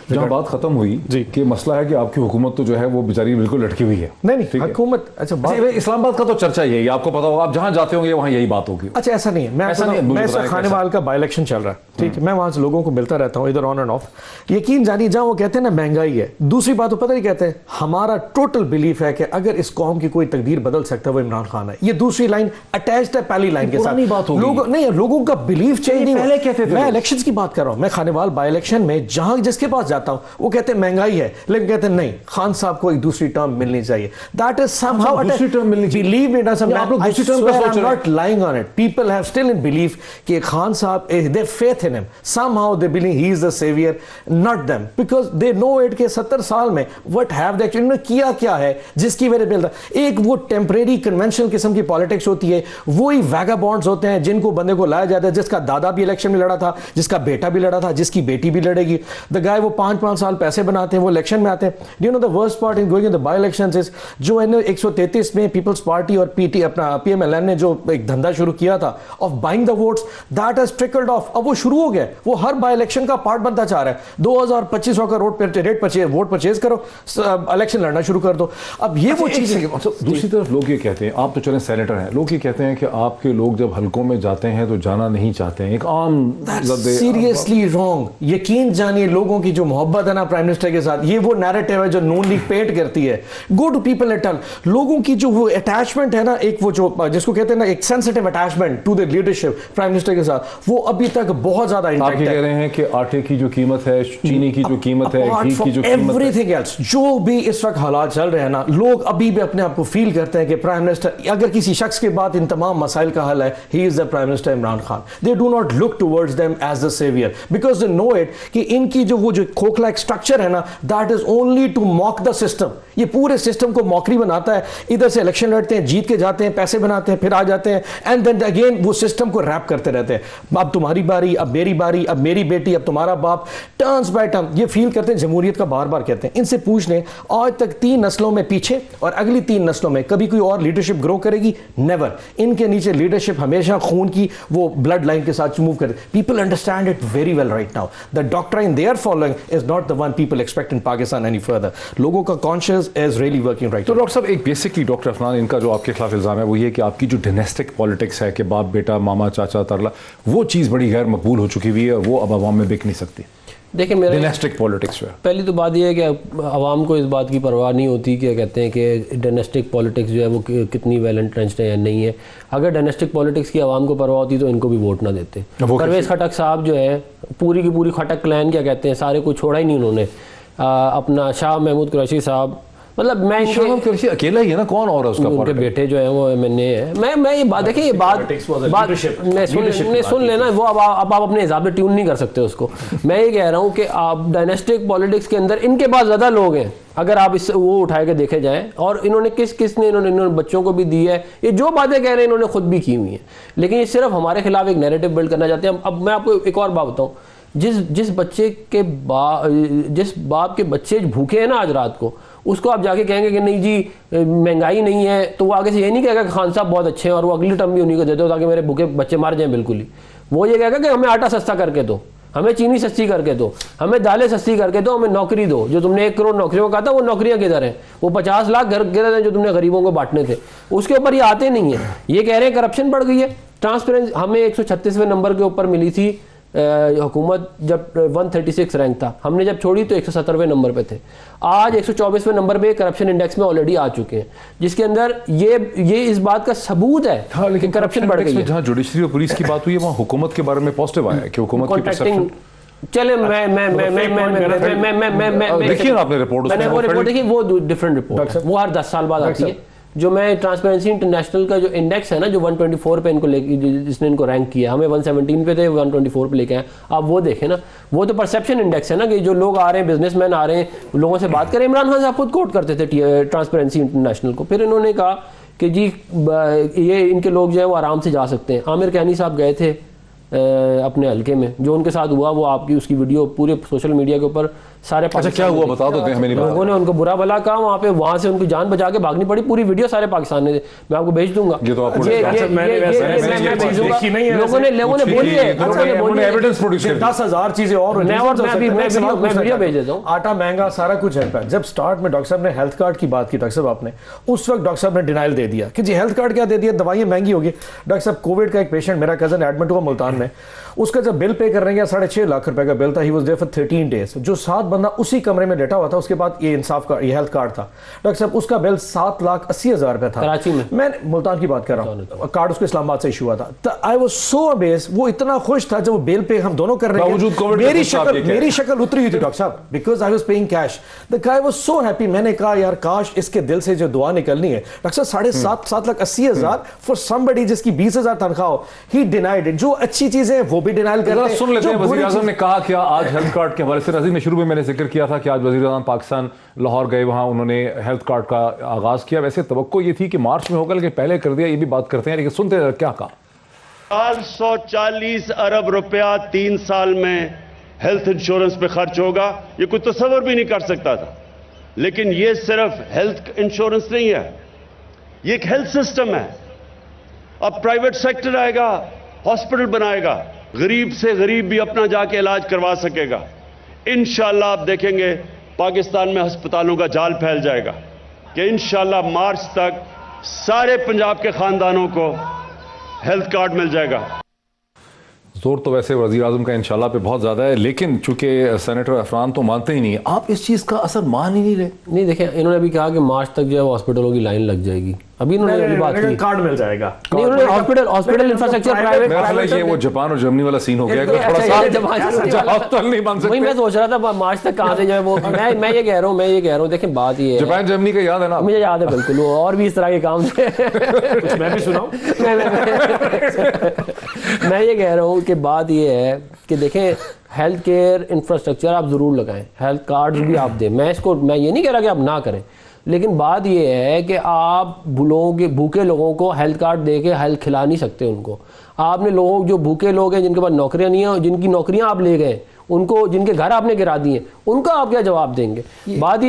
A: जहाँ बात खत्म हुई
B: जी
A: कि मसला है कि आपकी हुकूमत तो जो है वो बेचारी बिल्कुल लटकी हुई है।
B: नहीं हुकूमत, अच्छा
A: इस्लामाबाद का तो चर्चा यही है, आपको पता होगा, आप जहाँ जाते होंगे वहाँ यही बात होगी।
B: अच्छा, ऐसा नहीं है। मैं खानेवाल का बाई इलेक्शन चल रहा है, ठीक है, मैं वहाँ से लोगों को मिलता रहता हूँ इधर ऑन एंड ऑफ। यकीन जानिए, जहाँ वो कहते हैं ना महंगाई है, दूसरी बात वो पता नहीं कहते हैं, हमारा टोटल बिलीफ है कि अगर इस कौम की कोई तकदीर बदल सकता है वो इमरान खान है। ये दूसरी लाइन अटैच्ड है पहली लाइन के साथ।
A: बात होगी
B: लोगों का बिलीफ चेंज नहीं।
A: पहले कहते थे,
B: मैं इलेक्शन की बात कर रहा हूँ। मैं खानेवाल बाई इलेक्शन में जहाँ जिसके पास जाता हूँ वो कहते हैं महंगाई है, लेकिन कहते हैं नहीं, खान साहब को एक दूसरी टर्म मिलनी चाहिए। दैट इज समहाउ दूसरी टर्म मिलनी चाहिए। बिलीव इट, आप लोग दूसरी टर्म का सोच रहे हैं। Not lying on it, people have still in belief कि खान साहब, they faith in him, somehow they believe he is the saviour, not them, because they know it के 70 साल में व्हाट हैव दे एक्चुअली किया क्या है जिसकी वजह मिलता। एक वो टेम्परेरी कन्वेंशनल किस्म की पॉलिटिक्स होती है, वो ही वैगाबॉन्ड्स होते हैं जिनको बंदे को लाया जाता है, जिसका दादा भी इलेक्शन में लड़ा था, जिसका बेटा भी लड़ा था, जिसकी बेटी भी लड़ेगी। द गाय वो 5-5 साल पैसे बनाते हैं, वो इलेक्शन में आते हैं। You know the worst part in going in the by elections is जो 133 में पीपल्स पार्टी और पीटी अपना PMLN ने जो एक धंधा शुरू किया था off buying the votes, that has trickled off. अब वो शुरू हो गया, वो हर बाय इलेक्शन का पार्ट बनता जा रहा है। 2000-2500 का वोट परचेज करो, इलेक्शन लड़ना शुरू कर दो। अब ये वो चीज है।
A: दूसरी तरफ लोग ये कहते हैं, आप तो चले सेनेटर हैं, लोग ये कहते हैं कि आपके लोग जब हल्कों में जाते हैं तो जाना नहीं चाहते हैं। एक आम
B: सीरियसली रॉन्ग। यकीन जानिए, लोगों की जो मोहब्बत है ना प्राइम मिनिस्टर के साथ, ये वो नैरेटिव है जो नून लीग पेंट करती है। Go to people at all. लोगों की जो वो अटैचमेंट है ना, एक वो जो जिसको कहते हैं ना एक sensitive attachment to the leadership prime minister के साथ, वो अभी तक बहुत ज्यादा इंटैक्ट है।
A: आप कह रहे हैं कि आटे की जो कीमत है, चीनी की जो कीमत है, घी की जो कीमत है,
B: एवरीथिंग एल्स, जो भी इस वक्त हालात चल रहे हैं ना, लोग अभी भी अपने आप को फील करते हैं कि प्राइम मिनिस्टर, अगर किसी शख्स के बाद इन तमाम मसाइल का हल है, he is the prime minister Imran Khan. They do not look towards them as the saviour, because they know it कि इनकी जो वो जो खोखला एक स्ट्रक्चर है ना, that is only to mock the system. ये पूरे सिस्टम को मॉकरी बनाता है। इधर से इलेक्शन लड़ते हैं, जीत के जाते हैं, पैसे बनाते हैं, फिर आ जाते हैं, एंड देन अगेन वो सिस्टम को रैप करते रहते हैं। अब तुम्हारी बारी, अब मेरी बारी, अब मेरी बेटी, अब तुम्हारा बाप, टर्न्स बाय टर्न। ये फील करते हैं जमहूरियत का बार बार कहते हैं। इनसे पूछ लें, आज तक 3 नस्लों में पीछे और अगली 3 नस्लों में कभी कोई और लीडरशिप ग्रो करेगी? नेवर। इनके नीचे लीडरशिप हमेशा खून की वो ब्लड लाइन के साथ मूव करते। People understand it very well right now. The doctrine they are following is not the one people expect in Pakistan any further. लोगों का conscious is really working right.
A: तो डॉक्टर साहब, एक बेसिकली डॉक्टर अफनान, इनका जो आपके खिलाफ इल्जाम है वो ये कि आपकी जो डायनेस्टिक पॉलिटिक्स है कि बाप बेटा, मामा चाचा तरला, वो चीज़ बड़ी गैर मकबूल हो चुकी हुई है और वो अब आवाम में बिक नहीं सकती।
C: देखिए, मेरा
A: डायनेस्टिक पॉलिटिक्स है।
C: पहली तो बात यह है कि आवाम को इस बात की परवाह नहीं होती कि कहते हैं कि डायनेस्टिक पॉलिटिक्स जो है वो कितनी वेल एंट्रेंच्ड है या नहीं है। अगर डायनेस्टिक पॉलिटिक्स की आवाम को परवाह होती तो इनको भी वोट ना देते। परवेज़ खटक साहब जो है, पूरी की पूरी खटक क्लैन क्या कहते हैं, सारे को छोड़ा ही नहीं उन्होंने। अपना शाह महमूद कुरैशी साहब, मतलब मैं
A: अकेला ही है ना, कौन और है उसका?
C: उनके बेटे जो है वो मैंने है। मैं ये बात देखिए, ये बात सुन लेना, वो अब आप अपने हिसाब से ट्यून नहीं कर सकते उसको। मैं ये कह रहा हूँ कि आप डायनेस्टिक पॉलिटिक्स के अंदर इनके पास ज़्यादा लोग हैं, अगर आप इस वो उठा के देखे जाएं। और इन्होंने किसने इन्होंने बच्चों को भी दी है। ये जो बातें कह रहे हैं इन्होंने खुद भी की हुई हैं, लेकिन ये सिर्फ हमारे खिलाफ एक नैरेटिव बिल्ड करना चाहते हैं। अब मैं आपको एक और बात बताऊँ, जिस बाप के बच्चे भूखे हैं ना आज रात को, उसको आप जाके कहेंगे कि नहीं जी महंगाई नहीं है, तो वो आगे से ये नहीं कहेगा कि खान साहब बहुत अच्छे हैं और वो अगली टर्म भी उन्हीं को दे दो ताकि मेरे भूखे बच्चे मार जाएं। बिल्कुल ही वो ये कहेगा कि हमें आटा सस्ता करके दो, हमें चीनी सस्ती करके दो, हमें दालें सस्ती करके दो, हमें नौकरी दो। जो तुमने 1 करोड़ नौकरियों को कहा था, वो नौकरियां किधर हैं? वो 50 लाख घर किधर हैं जो तुमने गरीबों को बांटने थे? उसके ऊपर ये आते नहीं है। ये कह रहे हैं करप्शन बढ़ गई है, ट्रांसपेरेंसी हमें 136वें नंबर के ऊपर मिली थी हुकूमत जब 136 रैंक था, हमने जब छोड़ी तो 170वें नंबर पे थे, आज 124वें नंबर पे करप्शन इंडेक्स में ऑलरेडी आ चुके हैं, जिसके अंदर ये इस बात का सबूत है कि करप्शन बढ़ गई है।
A: जहाँ जुडिशरी और पुलिस की बात हुई है वहाँ हुकूमत के बारे में पॉजिटिव आया है कि हुकूमत की परसेप्शन।
C: चले
A: देखिए ना आपने रिपोर्ट,
C: मैंने वो रिपोर्ट देखी, वो डिफरेंट रिपोर्ट, वो हर 10 साल बाद आती है। जो मैं ट्रांसपेरेंसी इंटरनेशनल का जो इंडेक्स है ना, जो 124 पे इनको जिसने इनको रैंक किया, हमें 117 पे थे, 124 पे लेके आए। आप वो देखें ना, वो तो परसेप्शन इंडेक्स है ना, कि जो लोग आ रहे हैं, बिजनेसमैन आ रहे हैं, लोगों से बात करें। इमरान खान साहब खुद कोट करते थे ट्रांसपेरेंसी इंटरनेशनल को, फिर इन्होंने कहा कि जी ये इनके लोग जो है वो आराम से जा सकते हैं। आमिर कहनी साहब गए थे अपने हल्के में, जो उनके साथ हुआ वो आपकी उसकी वीडियो पूरे सोशल मीडिया के ऊपर सारे।
A: अच्छा क्या हुआ बता दो, हमें नहीं पता।
C: लोगों ने उनको बुरा भला कहा, वहाँ पे वहाँ से उनकी जान बचा के भागनी पड़ी, पूरी वीडियो सारे पाकिस्तान ने, मैं आपको भेज दूंगा।
A: ये तो आपको
C: लोगों ने बोली है,
A: एविडेंस प्रोड्यूस कर
B: 10,000 चीजें और
C: मैं वीडियो भेज देता हूँ।
B: आटा महंगा, सारा कुछ है। जब स्टार्ट में डॉक्टर साहब ने हेल्थ कार्ड की बात की, डॉक्टर साहब आपने उस वक्त डॉक्टर साहब ने डिनाइल दे दिया कि जी हेल्थ कार्ड क्या दे दिया, दवाइयां महंगी होगी। डॉक्टर साहब कोविड का एक पेशेंट, मेरा कजन एडमिट हुआ मुल्तान में, उसका जब बिल पे कर रहे हैं 6.5 लाख रुपए का बिल था, he was there for 13 days. जो 7 बंदा उसी कमरे में लेटा हुआ था, उसके बाद ये इंसाफ का ये हेल्थ कार्ड था। डॉक्टर साहब उसका बिल 7,80,000 रुपए था
C: कराची में,
B: मैं मुल्तान की बात कर रहा हूँ, कार्ड उसको इस्लामाबाद से इशू हुआ था। आई वाज सो अमेज्ड, वो इतना खुश था जब वो बिल पे हम दोनों कर रहे हैं। मेरी शक्ल उतरी हुई थी डॉक्टर साहब, because I was paying cash. The guy was so happy. मैंने कहा यार काश इसके दिल से जो दुआ निकलनी है। डॉक्टर साहब 7,80,000 फॉर समबडी जिसकी 20,000 तनख्वाह हो, ही डिनाइड इट। जो अच्छी चीजें हैं वो भी डिनाइल करते हैं।
A: सुन लेते हैं वज़ीर आज़म ने कहा क्या आज हेल्थ कार्ड के हवाले से। नज़ीर ने शुरू में मैंने जिक्र किया था कि आज वज़ीर आज़म पाकिस्तान लाहौर गए, वहाँ उन्होंने हेल्थ कार्ड का आगाज़ किया। वैसे तवक्को ये थी कि मार्च में होगा, लेकिन पहले कर दिया, ये भी बात करते हैं, लेकिन सुनते हैं क्या कहा।
E: 440 अरब रुपया 3 साल में हेल्थ इंश्योरेंस पे खर्च होगा, ये कोई तसव्वुर भी नहीं कर सकता था। लेकिन ये सिर्फ हेल्थ इंश्योरेंस नहीं है, ये एक हेल्थ सिस्टम है। अब प्राइवेट सेक्टर आएगा, हॉस्पिटल बनाएगा, गरीब से गरीब भी अपना जाके इलाज करवा सकेगा। इंशाअल्लाह आप देखेंगे पाकिस्तान में अस्पतालों का जाल फैल जाएगा कि इंशाअल्लाह मार्च तक सारे पंजाब के खानदानों को हेल्थ कार्ड मिल जाएगा।
A: जोर तो वैसे वज़ीर आज़म का इंशाल्लाह पे बहुत ज़्यादा है, लेकिन चूंकि सेनेटर अफरान तो मानते ही नहीं है। आप इस चीज़ का असर मान ही नहीं रहे।
C: नहीं देखें, इन्होंने अभी कहा कि मार्च तक जो है हॉस्पिटलों की लाइन लग जाएगी। अभी उन्होंने अभी बात की
B: कार्ड मिल जाएगा।
C: नहीं, उन्होंने हॉस्पिटल इंफ्रास्ट्रक्चर प्राइवेट,
A: मेरा ख्याल है ये वो जापान और जर्मनी वाला सीन हो गया, थोड़ा सा हॉस्पिटल नहीं बन सकते।
C: वही मैं सोच रहा था मार्च तक कहाँ से जो है वो, मैं ये कह रहा हूँ देखें बात ये है,
A: जापान जर्मनी का याद है ना?
C: मुझे याद है बिल्कुल, वो और भी इस तरह के काम थे।
B: मैं भी सुनाऊं।
C: मैं ये कह रहा हूँ कि बात ये है कि देखें हेल्थ केयर इंफ्रास्ट्रक्चर आप ज़रूर लगाएं, हेल्थ कार्ड्स भी आप दें। मैं ये नहीं कह रहा कि आप ना करें, लेकिन बात ये है कि आप भूखे लोगों को हेल्थ कार्ड दे के हेल्थ खिला नहीं सकते उनको। आपने लोग जो भूखे लोग हैं, जिनके पास नौकरियां नहीं हैं, जिनकी नौकरियां आप ले गए, उनको जिनके घर आपने गिरा दिए, उनका आप क्या जवाब देंगे? बात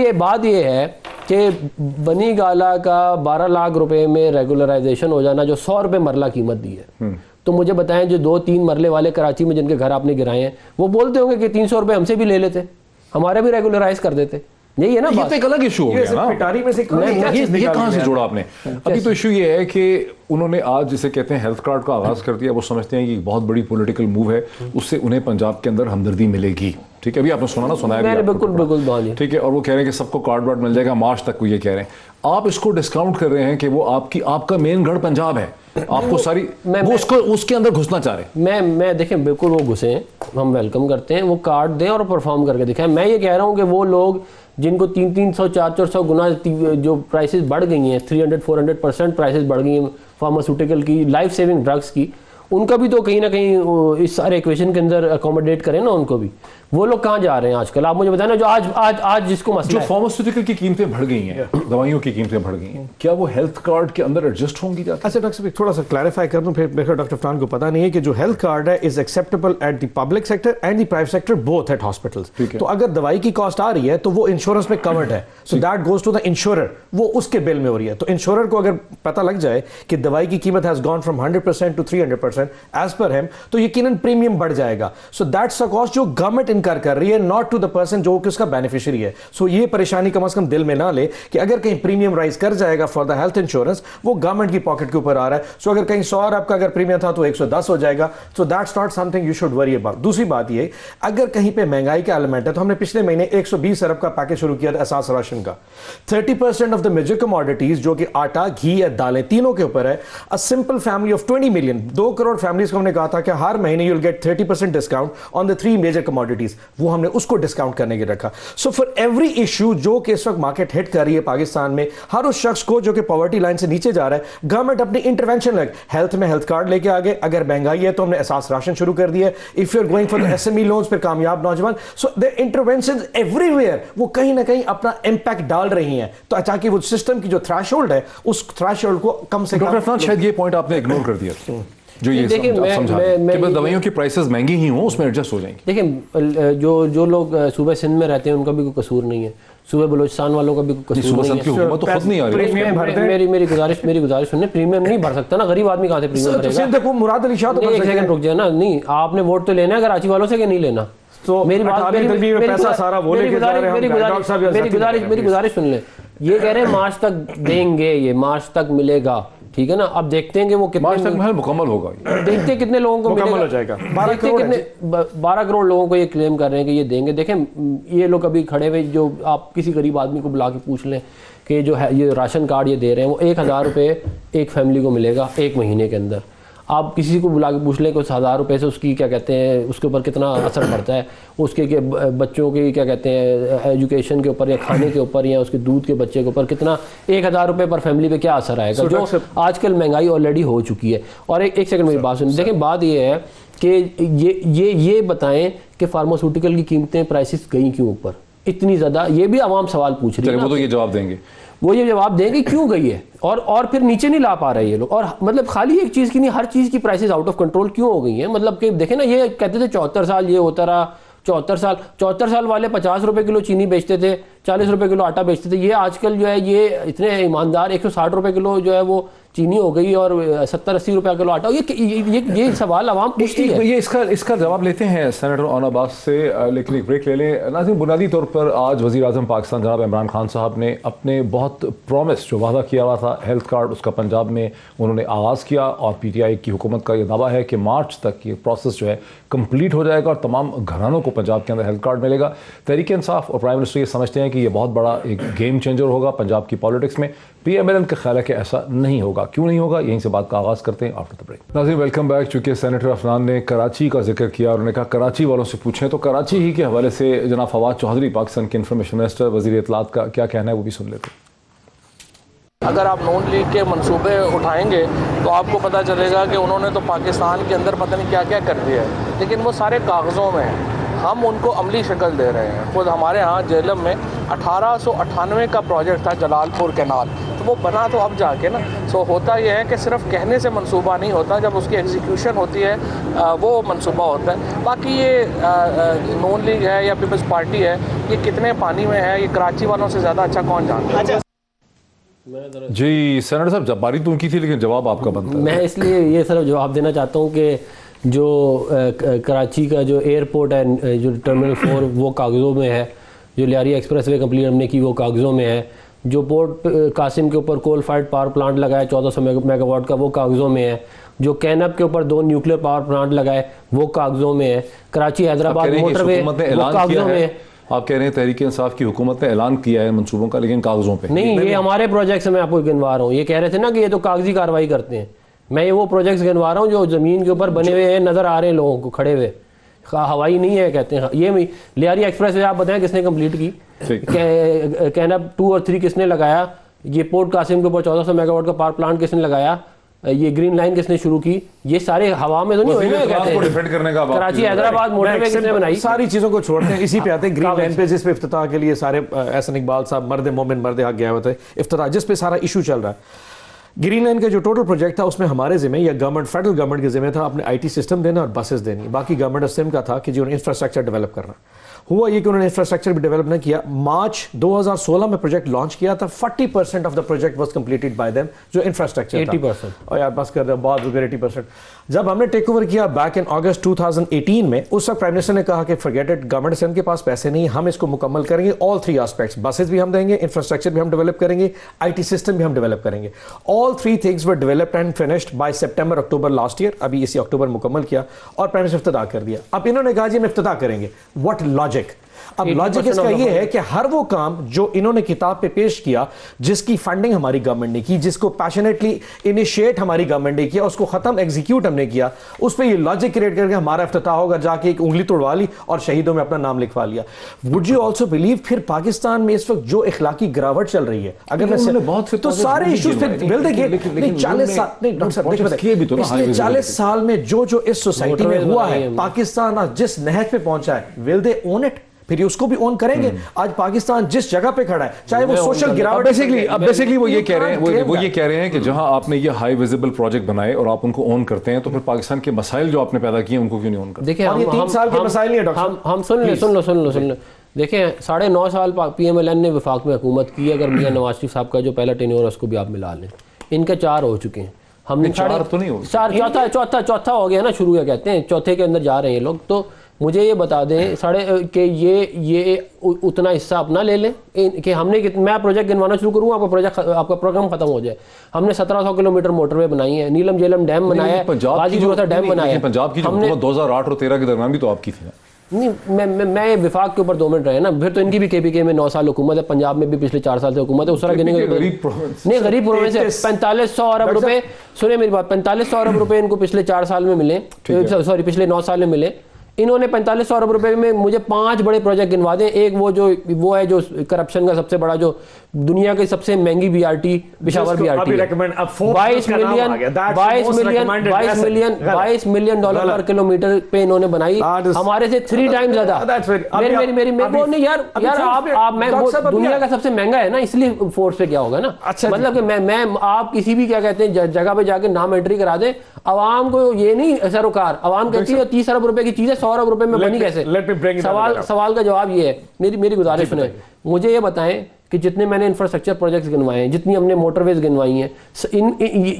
C: ये है कि बनी गाला का 12 लाख रुपए में रेगुलराइजेशन हो जाना, जो 100 रुपये मरला कीमत दी है, तो मुझे बताएं जो 2-3 मरले वाले कराची में जिनके घर आपने गिराए हैं, वो बोलते होंगे कि 300 रुपये हमसे भी ले लेते, हमारे भी रेगुलराइज कर देते। यही है ना,
A: ये तो एक अलग इशू हो गया ना।
B: पिटारी में से
A: ये कहाँ से जोड़ा आपने? अभी तो इशू ये है कि उन्होंने आज जिसे कहते हैं हेल्थ कार्ड का आगाज कर दिया, वो समझते हैं कि बहुत बड़ी पॉलिटिकल मूव है, उससे उन्हें पंजाब के अंदर हमदर्दी मिलेगी। ठीक है, अभी आपने सुनाया
C: बिल्कुल
A: ठीक है, और वो कह रहे हैं कि सबको कार्ड वार्ड मिल जाएगा मार्च तक, वो ये कह रहे हैं। आप इसको डिस्काउंट कर रहे हैं कि वो आपका मेन गढ़ पंजाब है, आपको सारी उसके अंदर घुसना चाह रहे हैं।
C: मैं देखें बिल्कुल वो घुसे, हम वेलकम करते हैं, वो कार्ड दें और परफॉर्म करके दिखाएं। मैं ये कह रहा हूँ कि वो लोग जिनको 300, 400 गुना जो प्राइसेस बढ़ गई हैं, 300-400% प्राइसेस बढ़ गई हैं फार्मास्यूटिकल की, लाइफ सेविंग ड्रग्स की, उनका भी तो कहीं ना कहीं इस सारे इक्वेशन के अंदर अकोमोडेट करें ना उनको भी। वो लोग कहाँ जा रहे हैं आजकल? आप मुझे बताएं ना, जो आज जिसको मसला
A: जो फार्मास्यूटिकल की कीमतें बढ़ गई हैं, दवाइयों की कीमतें बढ़ गई हैं, क्या वो हेल्थ कार्ड के अंदर एडजस्ट होंगी जाती?
B: अच्छा डॉक्टर साहब थोड़ा सा क्लैरिफाई कर दूं, फिर मेरे डॉक्टर फरहान को पता नहीं है कि जो हेल्थ कार्ड है is acceptable at the public sector and the private sector, both at hospitals. तो अगर दवाई की कॉस्ट आ रही है तो वो इंश्योरेंस में कवर्ड है, so that goes to the insurer, वो उसके बिल में हो रही है। तो इंश्योरर को अगर पता लग जाए कि दवाई की कीमत has gone from 100% to 300%, 30% as per him, तो यकीनन प्रीमियम बढ़ जाएगा। सो दैट्स अ कॉस्ट जो गवर्नमेंट इनकर कर रही है, नॉट टू द पर्सन जो कि उसका बेनिफिशियरी है। सो ये परेशानी कम से कम दिल में ना ले कि अगर कहीं प्रीमियम राइज कर जाएगा फॉर द हेल्थ इंश्योरेंस, वो गवर्नमेंट की पॉकेट के ऊपर आ रहा है। सो अगर कहीं 100 अरब का अगर प्रीमियम था तो 110 हो जाएगा। So that's not something you should worry about. दूसरी बात ये, अगर कहीं पे महंगाई का एलिमेंट है, तो हमने पिछले महीने 120 अरब का पैकेज शुरू किया था एहसास राशन का। 30% ऑफ द मेजर कमोडिटीज जो कि आटा, घी या दालें तीनों के ऊपर है। A simple family of 20 million, 2 crore families को हमने कहा था कि हर महीने you will get 30% discount on the 3 major commodities, वो हमने उसको डिस्काउंट करने के रखा। सो फॉर एवरी इशू जो कि इस वक्त मार्केट हिट कर रही है पाकिस्तान में, हर उस शख्स को जो कि पॉवर्टी लाइन से नीचे जा रहा है, गवर्नमेंट अपनी इंटरवेंशन लग, हेल्थ में हेल्थ कार्ड लेके आगे, अगर महंगाई है तो हमने एहसास राशन शुरू कर दिया है। If you are going for the SME loans पर कामयाब नौजवान, सो द इंटरवेंशन एवरीवेयर वो कहीं ना कहीं अपना इंपैक्ट डाल रही हैं, तो ताकि वो सिस्टम की जो थ्रेशोल्ड है उस थ्रेशोल्ड को कम से
A: डॉक्टर
B: कम।
A: अफनान, शायद ये पॉइंट आपने इग्नोर कर दिया जो ये
C: देखिए,
A: समझा कि बस दवाइयों की प्राइसेस महंगी ही हों, उसमें एडजस्ट हो जाएंगे।
C: देखिए, जो लोग सूबे सिंध में रहते हैं उनका भी कोई कसूर नहीं है, सूबे बलोचिस्तान वालों का भी कोई कसूर
A: सूबा
C: नहीं
A: सिंध की
C: है।
A: हुकूमत तो खुद नहीं आ रही है।
C: मेरी गुजारिश सुनने, प्रीमियम नहीं भर सकता ना, गरीब आदमी कहाँ से प्रीमियम भरेगा?
B: देखो मुराद अली शाह तो
C: एक सेकंड रुक जाए ना, नहीं आपने वोट तो लेना है कराची वालों से कि नहीं लेना?
B: तो
C: मेरी बात, मेरी गुजारिश सुन ले। ये कह रहे हैं मार्च तक देंगे, ये मार्च तक मिलेगा, ठीक है ना? अब देखते हैं कि वो
A: मार्च
C: कितने
A: तक मुकम्मल होगा,
C: देखते हैं कितने लोगों को
B: मुकम्मल हो जाएगा।
C: 12 करोड़ लोगों को ये क्लेम कर रहे हैं कि ये देंगे। देखें, ये लोग अभी खड़े हुए, जो आप किसी गरीब आदमी को बुला के पूछ लें कि जो है ये राशन कार्ड ये दे रहे हैं, वो 1000 रुपये एक फैमिली को मिलेगा 1 महीने के अंदर। आप किसी को बुला के पूछ लें कि उस 1000 रुपये से उसकी क्या कहते हैं, उसके ऊपर कितना असर पड़ता है, उसके के बच्चों की क्या कहते हैं एजुकेशन के ऊपर या खाने के ऊपर या उसके दूध के बच्चे के ऊपर कितना 1000 रुपये पर फैमिली पे क्या असर आएगा, जो आजकल महंगाई ऑलरेडी हो चुकी है। और एक सेकंड मेरी बात सुनिए, देखिए बात ये है कि ये बताएं कि फार्मास्यूटिकल की कीमतें प्राइसेस गई क्यों ऊपर इतनी ज़्यादा, ये भी आवाम सवाल पूछ रही है।
A: वो तो ये जवाब देंगे,
C: वो ये जवाब देंगे क्यों गई है, और फिर नीचे नहीं ला पा रहे ये लोग। और मतलब खाली एक चीज़ की नहीं, हर चीज़ की प्राइसेस आउट ऑफ कंट्रोल क्यों हो गई हैं? मतलब कि देखें ना, ये कहते थे 74 साल ये होता रहा, 74 साल वाले 50 रुपए किलो चीनी बेचते थे, 40 रुपए किलो आटा बेचते थे। ये आजकल जो है ये इतने ईमानदार 160 रुपए किलो जो है वो चीनी हो गई और 70-80 रुपया किलो आटा। ये सवाल आवाम पूछती है।
A: ये इसका जवाब लेते हैं सेनेटर ओन अब्बास से, लेकिन एक ब्रेक ले लें। नाज़रीन, बुनियादी तौर पर आज वज़ीर आज़म पाकिस्तान जनाब इमरान खान साहब ने अपने बहुत प्रॉमिस जो वादा किया हुआ था हेल्थ कार्ड, उसका पंजाब में उन्होंने आगाज़ किया और PTI की हुकूमत का ये दावा है कि मार्च तक ये प्रोसेस जो है कंप्लीट हो जाएगा और तमाम घरानों को पंजाब के अंदर हेल्थ कार्ड मिलेगा। तहरीक इंसाफ और प्राइम मिनिस्टर ये समझते हैं कि ये बहुत बड़ा एक गेम चेंजर होगा पंजाब की पॉलिटिक्स में। PMLN का ख्याल है कि ऐसा नहीं होगा। क्यों नहीं होगा, यहीं से बात का आगाज़ करते हैं आफ्टर द ब्रेक। नाज़रीन, वेलकम बैक। चूँकि सेनेटर अफनान ने कराची का जिक्र किया, उन्होंने कहा कराची वालों से पूछें, तो कराची ही के हवाले से जनाब फवाद चौधरी पाकिस्तान के इंफॉर्मेशन मिनिस्टर वज़ीर इत्तलात का क्या कहना है वो भी सुन लेते हैं।
F: अगर आप नून लीग के मंसूबे उठाएंगे तो आपको पता चलेगा कि उन्होंने तो पाकिस्तान के अंदर पता नहीं क्या क्या कर दिया है, लेकिन वो सारे कागज़ों में है। हम उनको अमली शक्ल दे रहे हैं। खुद हमारे यहाँ जेलम में 1898 का प्रोजेक्ट था जलालपुर कैनाल, तो वो बना तो अब जाके ना। सो होता यह है कि सिर्फ कहने से मंसूबा नहीं होता, जब उसकी एग्जीक्यूशन होती है वो मंसूबा होता है। बाकी ये नून लीग है या पीपल्स पार्टी है, ये कितने पानी में है, ये कराची वालों से ज़्यादा अच्छा कौन जानता है।
A: जी सेनेटर साहब, जब बारी तो उनकी थी लेकिन जवाब आपका बनता है।
C: मैं इसलिए ये सिर्फ जवाब देना चाहता हूँ कि जो कराची का जो एयरपोर्ट है, जो टर्मिनल 4 वो कागज़ों में है, जो लियारी एक्सप्रेस वे कंप्लीट हमने की वो कागज़ों में है, जो पोर्ट कासिम के ऊपर कोल फायर्ड पावर प्लांट लगाया 1400 मेगावाट का वो कागज़ों में है, जो कैनब के ऊपर 2 न्यूक्लियर पावर प्लांट लगाए वो कागज़ों में है, कराची हैदराबाद मोटरवे वो कागज़ों में है।
A: आप कह रहे हैं तहरीक इंसाफ की हुकूमत ने ऐलान किया है मंसूबों का, लेकिन कागज़ों पे
C: नहीं। ये हमारे प्रोजेक्ट्स मैं आपको गिनवा रहा हूँ। ये कह रहे थे ना कि ये तो कागजी कार्रवाई करते हैं, मैं ये वो प्रोजेक्ट्स गिनवा रहा हूँ जो ज़मीन के ऊपर बने हुए हैं, नज़र आ रहे हैं लोगों को खड़े हुए, हवाई नहीं है कहते हैं। ये लियारी एक्सप्रेस वे आप बताएं किसने कंप्लीट की, कैनब 2 और 3 किसने लगाया, ये पोर्ट कासिम के ऊपर 1400 मेगावाट का पावर प्लांट किसने लगाया, ये ग्रीन लाइन किसने शुरू की, ये सारे हवा में तो नहीं हुए ना कहते हैं। कराची हैदराबाद मोटरवे किसने बनाई,
B: सारी चीज़ों को छोड़ते हैं, इसी पे आते हैं ग्रीन लाइन पे, जिस पे इफ्तिताह के लिए सारे एहसन इकबाल साहब मर्द मोमिन मर्द हक गया हुआ थे इफ्तिताह, जिस पे सारा इशू चल रहा है। ग्रीन लाइन का जो टोटल प्रोजेक्ट था उसमें हमारे जिम्मे या गवर्नमेंट फेडरल गवर्नमेंट के जिम्मे था अपने आईटी सिस्टम देना और बसेस देनी, बाकी गवर्नमेंट ऑफ सिम का था कि जो इंफ्रास्ट्रक्चर डेवलप करना। हुआ ये कि उन्होंने इंफ्रास्ट्रक्चर भी डेवलप नहीं किया। मार्च 2016 में प्रोजेक्ट लॉन्च किया था, 40% of the project was completed by them, जो इंफ्रास्ट्रक्चर
C: 80%।
B: और यार बस कर दे, बहुत हो गया 80%। जब हमने टेक ओवर किया बैक इन अगस्त 2018 में, उस वक्त प्राइम मिनिस्टर ने कहा कि फॉरगेट इट, गवर्नमेंट सिम के पास पैसे नहीं, हम इसको मुकम्मल करेंगे ऑल 3 एस्पेक्ट्स, बसेस भी हम देंगे, इंफ्रास्ट्रक्चर भी हम डेवलप करेंगे, आईटी सिस्टम भी हम डेवलप करेंगे। All 3 things were developed and finished by September October last year. अभी इसी अक्टूबर मुकम्मल किया और प्राइम मिनिस्टर इफ्तिताह कर दिया। अब इन्होंने कहा जी हम इफ्तिताह करेंगे, व्हाट लॉजिक? अब लॉजिक इसका ये है कि हर वो काम जो इन्होंने किताब पे पेश किया, जिसकी फंडिंग हमारी गवर्नमेंट ने की, जिसको पैशनेटली इनिशिएट हमारी गवर्नमेंट ने किया, उसको खत्म एग्जीक्यूट हमने किया, उस पे ये लॉजिक क्रिएट करके हमारा इफ्तिताह होगा, जाके एक उंगली तोड़वा ली और शहीदों में अपना नाम लिखवा लिया। वुड यू ऑल्सो बिलीव फिर पाकिस्तान में इस वक्त जो इखलाकी गिरावट चल रही है, अगर मैं बहुत से तो सारे इश्यूज पे बिल देखिए, 40 साल नहीं डॉक्टर साहब पिछले 40 साल में जो जो इस सोसाइटी में हुआ है, पाकिस्तान आज जिस नहज पे पहुंचा है, विल दे ओन इट? फिर उसको भी ऑन करेंगे। आज पाकिस्तान जिस जगह पे खड़ा है, चाहे वो सोशल गिरावट,
A: बेसिकली वो ये कह रहे हैं, वो ये कह रहे हैं कि जहां आपने ये हाई विजिबल प्रोजेक्ट बनाए और आप उनको ऑन करते हैं, तो फिर पाकिस्तान के मसाइल जो आपने पैदा किए उनको क्यों नहीं ऑन करते?
C: देखिए
B: हम 3 साल के मसाइल नहीं है डॉक्टर,
C: हम सुन लो। देखिए 9.5 साल PMLN ने वफाक में हुकूमत की। अगर मियां नवाज शरीफ साहब का जो पहला टेन्योर है उसको भी आप मिला लें, इनके 4 हो चुके हैं। हमने
A: 4 तो नहीं हो,
C: चौथा हो गया ना, शुरू क्या कहते हैं, चौथे के अंदर जा रहे हैं लोग। तो मुझे ये बता दें कि ये उतना हिस्सा अपना ले लें कि हमने मैं प्रोजेक्ट गिनवाना शुरू करूँ, आपका प्रोग्राम खत्म हो जाए। हमने 1700 किलोमीटर मोटरवे बनाई है, नीलम झेलम डैम बनाया है, गाजीपुर डैम बनाया है।
A: पंजाब की हमने 2008 और 13 के दरमियान भी तो आपकी थी ना?
C: नहीं, मैं विफाक के ऊपर 2 मिनट रहे ना, फिर तो इनकी भी KPK में 9 साल हुकूमत है, पंजाब में भी पिछले 4 साल से हुकूमत है। उस तरह गिनेंगे नहीं, गरीब प्रोविंस है। 4500 अरब रुपए, सुने मेरी बात, 4500 अरब रुपए इनको पिछले 4 साल में मिले, सॉरी पिछले 9 साल में मिले। इन्होंने 4500 अरब रुपए में मुझे 5 बड़े प्रोजेक्ट गिनवा दें। एक वो है जो करप्शन का सबसे बड़ा, जो दुनिया की सबसे महंगी BRT Peshawar BRT, 22 million dollar पर किलोमीटर पे इन्होंने बनाई, हमारे से 3 टाइम ज्यादा। मेरी वो नहीं यार आप मैं दुनिया का सबसे महंगा है ना, इसलिए फोर्स पे क्या होगा ना। मतलब कि मैं आप किसी भी क्या कहते हैं जगह पे जाके नाम एंट्री करा दें, अवाम को ये नहीं सरोकार, अवाम कहती है 30 अरब रुपए की चीज है 100 अरब रुपए में बनी कैसे? सवाल का जवाब ये है, मेरी गुजारिश सुने, मुझे ये बताएं कि जितने मैंने इंफ्रास्ट्रक्चर प्रोजेक्ट्स गिनवाए हैं, जितनी हमने मोटरवेज गिनवाई हैं,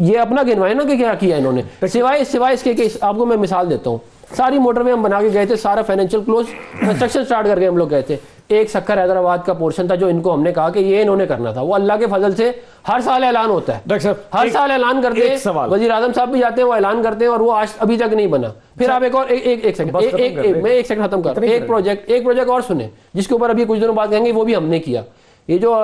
C: ये अपना गिनवाए ना कि क्या किया इन्होंने, सिवाय इसके कि आपको मैं मिसाल देता हूँ। सारी मोटरवे हम बना के गए थे, सारा फाइनेंशियल क्लोज, कंस्ट्रक्शन स्टार्ट करके हम लोग गए थे। एक सक्कर हैदराबाद का पोर्शन था जो इनको हमने कहा कि ये इन्होंने करना था, वो अल्लाह के फजल से हर साल ऐलान होता है, हर साल ऐलान करते हैं, वजीर आजम साहब भी जाते हैं, वो ऐलान करते हैं और वो आज अभी तक नहीं बना। फिर आप एक सेकंड खत्म कर, एक प्रोजेक्ट और सुने जिसके ऊपर अभी कुछ दिनों बाद कहेंगे वो भी हमने किया। ये जो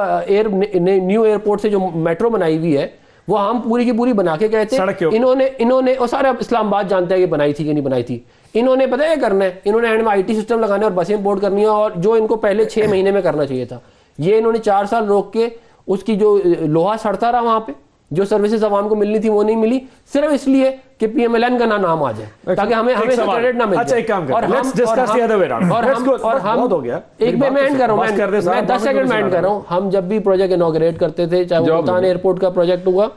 C: न्यू एयरपोर्ट से जो मेट्रो बनाई हुई है, वो हम पूरी की पूरी बना के गए थे। इन्होंने और सारे इस्लामाबाद जानते हैं कि बनाई थी कि नहीं बनाई थी। इन्होंने पता है करना है, इन्होंने एंड में IT सिस्टम लगाने और बसें इंपोर्ट करनी है, और जो इनको पहले 6 महीने में करना चाहिए था, ये इन्होंने 4 साल रोक के उसकी जो लोहा सड़ता रहा वहां पे, जो सर्विसेज आवाम को मिलनी थी वो नहीं मिली, सिर्फ इसलिए कि PMLN का नाम आ जाए ताकि हमें क्रेडिट ना मिले।
B: अच्छा एक काम करें, let's discuss the other way around.
C: और हम हो गया एक मैं एंड कर रहा हूं, मैं 10 सेकंड में एंड कर रहा हूं। हम जब भी प्रोजेक्ट इनॉग्रेट करते थे, चाहे वो मुल्तान एयरपोर्ट का प्रोजेक्ट हुआ,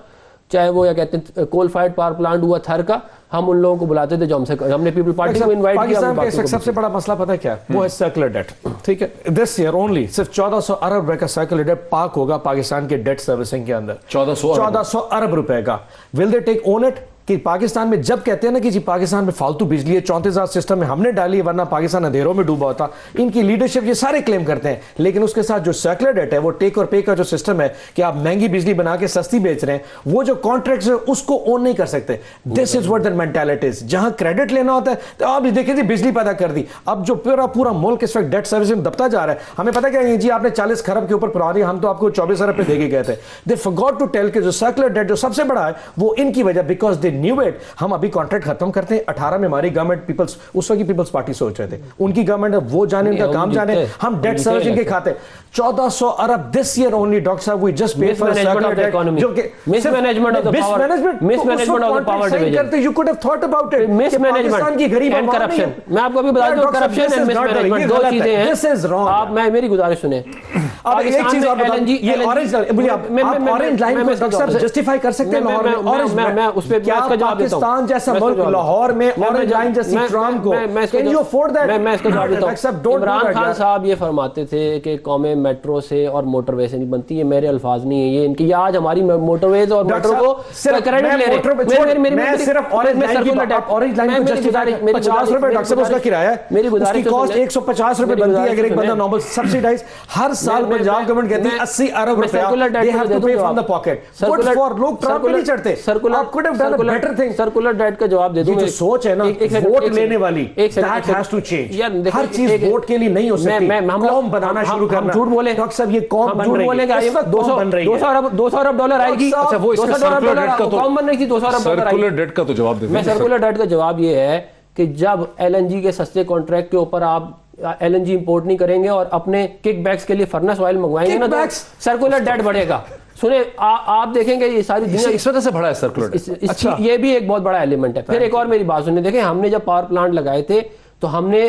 C: चाहे वो या कहते हैं कोल फायर्ड पावर प्लांट हुआ थर का, हम उन लोगों को बुलाते थे, जो हमने पीपल पार्टी को इनवाइट किया।
B: पाकिस्तान का सबसे बड़ा मसला पता है क्या है? वो है सर्कुलर डेट। ठीक है, दिस ईयर ओनली सिर्फ 1400 अरब रुपए का सर्कुलर डेट पाक होगा पाकिस्तान के डेट सर्विसिंग के अंदर। 1400 अरब रुपए का। Will they take on it? कि पाकिस्तान में जब कहते हैं ना कि जी पाकिस्तान में फालतू बिजली है, 34,000 सिस्टम में हमने डाली है वरना पाकिस्तान अंधेरों में डूबा होता, इनकी लीडरशिप ये सारे क्लेम करते हैं। लेकिन उसके साथ जो सर्कुलर डेट है, वो टेक और पे का जो सिस्टम है कि आप महंगी बिजली बना के सस्ती बेच रहे हैं, वो जो कॉन्ट्रैक्ट है उसको ओन नहीं कर सकते। This is what the mentality is. जहां क्रेडिट लेना होता है तो आप देखिए जी बिजली पैदा कर दी, अब जो पूरा मुल्क इस वक्त डेट सर्विस में दबता जा रहा है। हमें पता क्या है जी, आपने 40 खरब के ऊपर पुरा दी, हम तो आपको 24 अरब पे देके गए थे। दे फॉरगॉट टू टेल कि जो सर्कुलर डेट जो सबसे बड़ा है वो इनकी वजह, बिकॉज दे न्यू इट। हम अभी कॉन्ट्रैक्ट खत्म करते हैं 18 में, हमारी गवर्नमेंट पीपल्स उस वक्त पीपल्स पार्टी सोच रहे थे, उनकी गवर्नमेंट वो जाने, उनका काम जाने, हम डेट सर्विसिंग के खाते 1400 अरब दिस ईयर ओनली। डॉक्टर साहब we just paid for circular debt, जो कि mismanagement of the power division. You could have thought about it.
C: Mismanagement
B: की गरीब
C: एंड करप्शन, मैं आपको अभी बता दूं, करप्शन एंड मिसमैनेजमेंट 2 चीजें हैं।
B: This is wrong.
C: आप मैं मेरी गुजारिश सुने,
B: अब एक चीज और बताओ, ये ऑरेंज लाइन, मुझे आप ऑरेंज लाइन को डॉक्टर साहब जस्टिफाई कर सकते हैं लाहौर में? ऑरेंज,
C: मैं उस पे
B: क्या पाकिस्तान जैसा मुल्क लाहौर में ऑरेंज लाइन जैसी ट्राम को, कैन यू अफोर्ड दैट?
C: मैं इसका जवाब देता हूं। इमरान खान साहब ये फरमाते थे कि कौमें मेट्रो से और मोटरवे से नहीं बनती, ये मेरे अल्फाज नहीं है, ये इनकी। ये आज हमारी मोटरवेज और मेट्रो को क्रेडिट ले रहे हैं।
B: मैं सिर्फ ऑरेंज लाइन को जस्टिफाई, 50 रुपए डॉक्टर साहब उसका किराया है,
C: मेरी गुजारिश,
B: उसकी कॉस्ट 150 रुपए बनती है अगर एक बंदा नॉर्मल सब्सिडाइज। हर साल पंजाब गवर्नमेंट कहती है 80 अरब रुपया दे हैव टू पे from the pocket. Good for लोग ट्रैप पे नहीं चढ़ते। आप could have done a better thing.
C: Circular debt का जवाब दे दूं।
B: ये जो सोच है ना वोट लेने वाली, दैट हैज टू चेंज। हर चीज वोट के लिए नहीं हो सकती। कौम बनाना शुरू करना।
C: झूठ बोले
B: डॉक्टर साहब, ये कौम बन रही है,
C: 200 अरब डॉलर आएगी।
A: अच्छा, वो इसका सर्कुलर डेट का तो
C: कौन बन रही थी? 200 अरब डॉलर आएगी।
A: सर्कुलर डेट का तो जवाब दे।
C: मैं सर्कुलर डेट का जवाब ये है कि जब एलएनजी के सस्ते कॉन्ट्रैक्ट के ऊपर आप एलएनजी इंपोर्ट नहीं करेंगे और अपने किकबैक्स के लिए फर्नेस ऑयल मंगवाएंगे ना, तो सर्कुलर डेट बढ़ेगा। सुने, आप देखेंगे ये सारी दुनिया
A: इस वजह से बढ़ा है सर्कुलर डेट।
C: अच्छा, ये भी एक बहुत बड़ा एलिमेंट है। फिर एक और मेरी बात सुनिए, देखें हमने जब पावर प्लांट लगाए थे तो हमने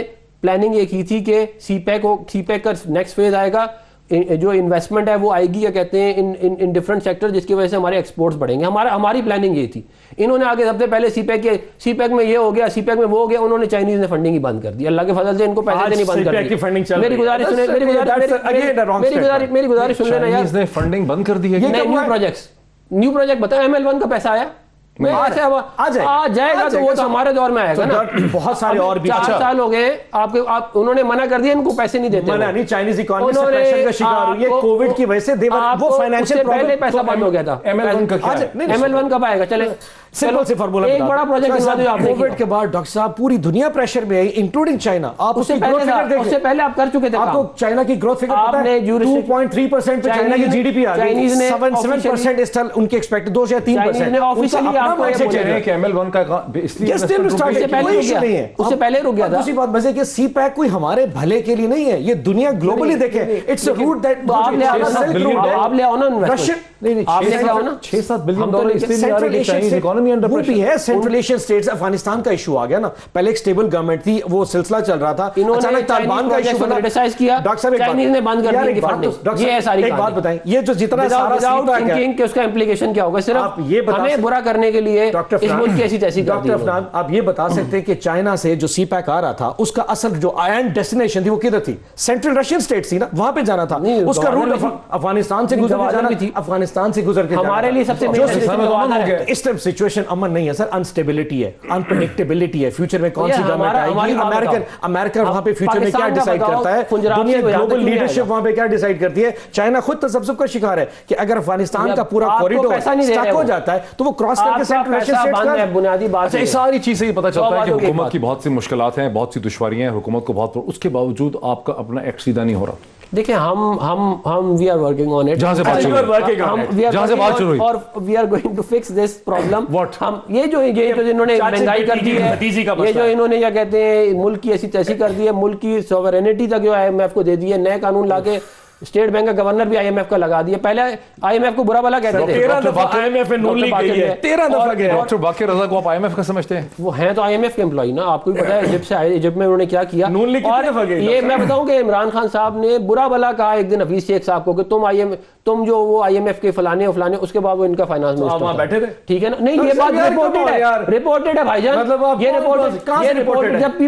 C: प्लानिंग ये की थी कि सीपैक का नेक्स्ट फेज आएगा, जो इन्वेस्टमेंट है वो आएगी, क्या कहते हैं, इन डिफरेंट सेक्टर, जिसकी वजह से हमारे एक्सपोर्ट्स बढ़ेंगे। हमारी प्लानिंग ये थी। इन्होंने आगे सबसे पहले सीपैक में ये हो गया, सीपैक में वो हो गया, उन्होंने चाइनीज ने फंडिंग ही बंद कर दी। अल्लाह के फजल से इनको पैसे देनी बंद कर दी। मेरी गुजारिश सुने, मेरी गुजारिश सुन लेना यार,
A: इसने फंडिंग बंद कर दी है।
C: न्यू प्रोजेक्ट बताया, ML1 का पैसा आया आ जाएगा तो वो तो हमारे दौर में आएगा ना।
B: बहुत सारे और भी
C: 4 साल हो गए आप उन्होंने मना कर दिया, इनको पैसे नहीं देते।
B: मना नहीं, चाइनीज इकोनॉमी प्रेशर का शिकार हुई है, कोविड की वजह से वो फाइनेंशियल
C: पहले पैसा बंद हो गया था। ML1 कब आएगा? चले
B: सिंपल से फार्मूला
C: एक बड़ा प्रोजेक्ट
B: कोविड के बाद डॉक्टर साहब पूरी दुनिया प्रेशर में आई, इंक्लूडिंग चाइना। आप उससे
C: पहले आप कर चुके थे।
B: आपको चाइना की ग्रोथ फिगर पता है? 2.3% पे चाइना की जीडीपी आ गई। 7% इस साल उनके एक्सपेक्टेड 2 या 3%।
C: ऑफिशियली आपको ये बोले
A: हैं कि ML1 का इसलिए
C: उससे पहले रुक गया था।
B: दूसरी बात मजे कि सीपैक कोई हमारे भले के लिए नहीं है, ये दुनिया ग्लोबली देखे। इट्स अ रूट दैट
C: आप ले आओ ना इन्वेस्टमेंट। आप ले आओ ना
A: 6-7 बिलियन डॉलर इसलिए आ रहे हैं, चाइनीज इकोनॉमी अंडर प्रेशर
B: है। सेंट्रल एशियन स्टेट्स, अफगानिस्तान का इशू आ गया ना, पहले एक स्टेबल गवर्नमेंट थी, वो सिलसिला चल रहा था, अचानक तालिबान का इशू बना,
C: क्रिटिसाइज किया,
B: डॉक्टर साहब
C: चाइनीज ने बंद कर दी फंडिंग। ये है सारी
B: एक बात बताएं, ये जो जितना सारा सीपैक है
C: कि उसका इंप्लीकेशन क्या होगा? सिर्फ हमें बुरा करने के लिए इस मुल्क की ऐसी तैसी कर दी।
B: डॉक्टर अफनान, आप ये बता सकते हैं कि चाइना से जो सीपैक आ रहा था उसका असल जो एंड डेस्टिनेशन थी वो किधर थी? सेंट्रल रशियन स्टेट थी ना, वहां पे जाना था। उसका रूट अफगानिस्तान से गुजर के जाना, अफगानिस्तान से गुजर के
C: हमारे लिए सबसे
B: इस टाइम सिचुएशन अमन नहीं है सर, अनस्टेबिलिटी है, अनप्रेडिक्टेबिलिटी है। फ्यूचर में कौन सी गवर्नमेंट आएगी, अमेरिका वहां पे फ्यूचर में क्या डिसाइड करता है, दुनिया ग्लोबल लीडरशिप वहां पे क्या डिसाइड करती है। चाइना खुद तसब्सुब का शिकार है कि अगर अफगानिस्तान का पूरा कॉरिडोर स्टक हो जाता है तो वो क्रॉस करके सेंट्रल एशियन स्टेट्स का
C: बुनियादी बात है।
A: सारी चीजें ये पता चलता है कि हुकूमत की बहुत सी मुश्किलात हैं, बहुत सी दुश्वारियां हैं, हुकूमत को बहुत, उसके बावजूद आपका अपना एक्ट सीधा नहीं हो रहा।
C: देखिए हम we are working on it,
A: जहां से बात शुरू हुई,
C: और we are going to fix this problem. हम ये जो इन्होंने महंगाई कर दी है, ये जो इन्होंने क्या कहते हैं मुल्क की ऐसी तैसी कर दी है, मुल्क की सॉवरेनिटी तक जो IMF को दे दी है, नए कानून लाके स्टेट बैंक का गवर्नर भी IMF का लगा दिया। पहले IMF को बुरा भला कहते थे,
B: 13 दफा IMF में नून ली गई है, 13 दफा गया।
A: डॉक्टर बाकिर रजा को आप IMF का समझते हैं?
C: वो हैं तो IMF के एम्प्लॉई ना, आपको भी पता है इजिप्ट से आए, इजिप्ट में उन्होंने क्या किया।
B: नून लीग कितने दफा गई?
C: ये मैं बताऊं कि इमरान खान साहब ने बुरा भला कहा एक दिन हफीज शेख साहब को कि तुम जो वो IMF के फलाने, उसके बाद वो इनका फाइनेंस मिनिस्टर
B: बैठे थे,
C: ठीक है ना? नहीं, ये बात रिपोर्टेड है भाईजान, मतलब ये रिपोर्टेड जब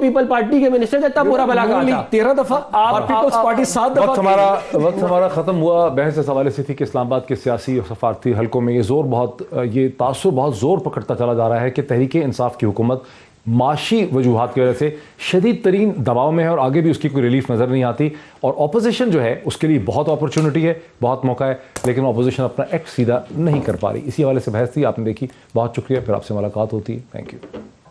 C: पीपल पार्टी के मिनिस्टर थे तब बुरा भला कहा
B: 13 दफा और पीपल्स पार्टी 7 दफा।
A: वक्त हमारा खत्म हुआ। बहस इस हवाले से थी कि इस्लामाबाद के सियासी और सफारती हलकों में ये तासुर बहुत जोर पकड़ता चला जा रहा है कि तहरीक इंसाफ की हुकूमत माशी वजूहात की वजह से शदीद तरीन दबाव में है और आगे भी उसकी कोई रिलीफ नज़र नहीं आती। और अपोजिशन जो है उसके लिए बहुत अपॉर्चुनिटी है, बहुत मौका है, लेकिन अपोजिशन अपना एक्ट सीधा नहीं कर पा रही। इसी हवाले से बहस थी, आपने देखी। बहुत शुक्रिया, फिर आपसे मुलाकात होती है। Thank you.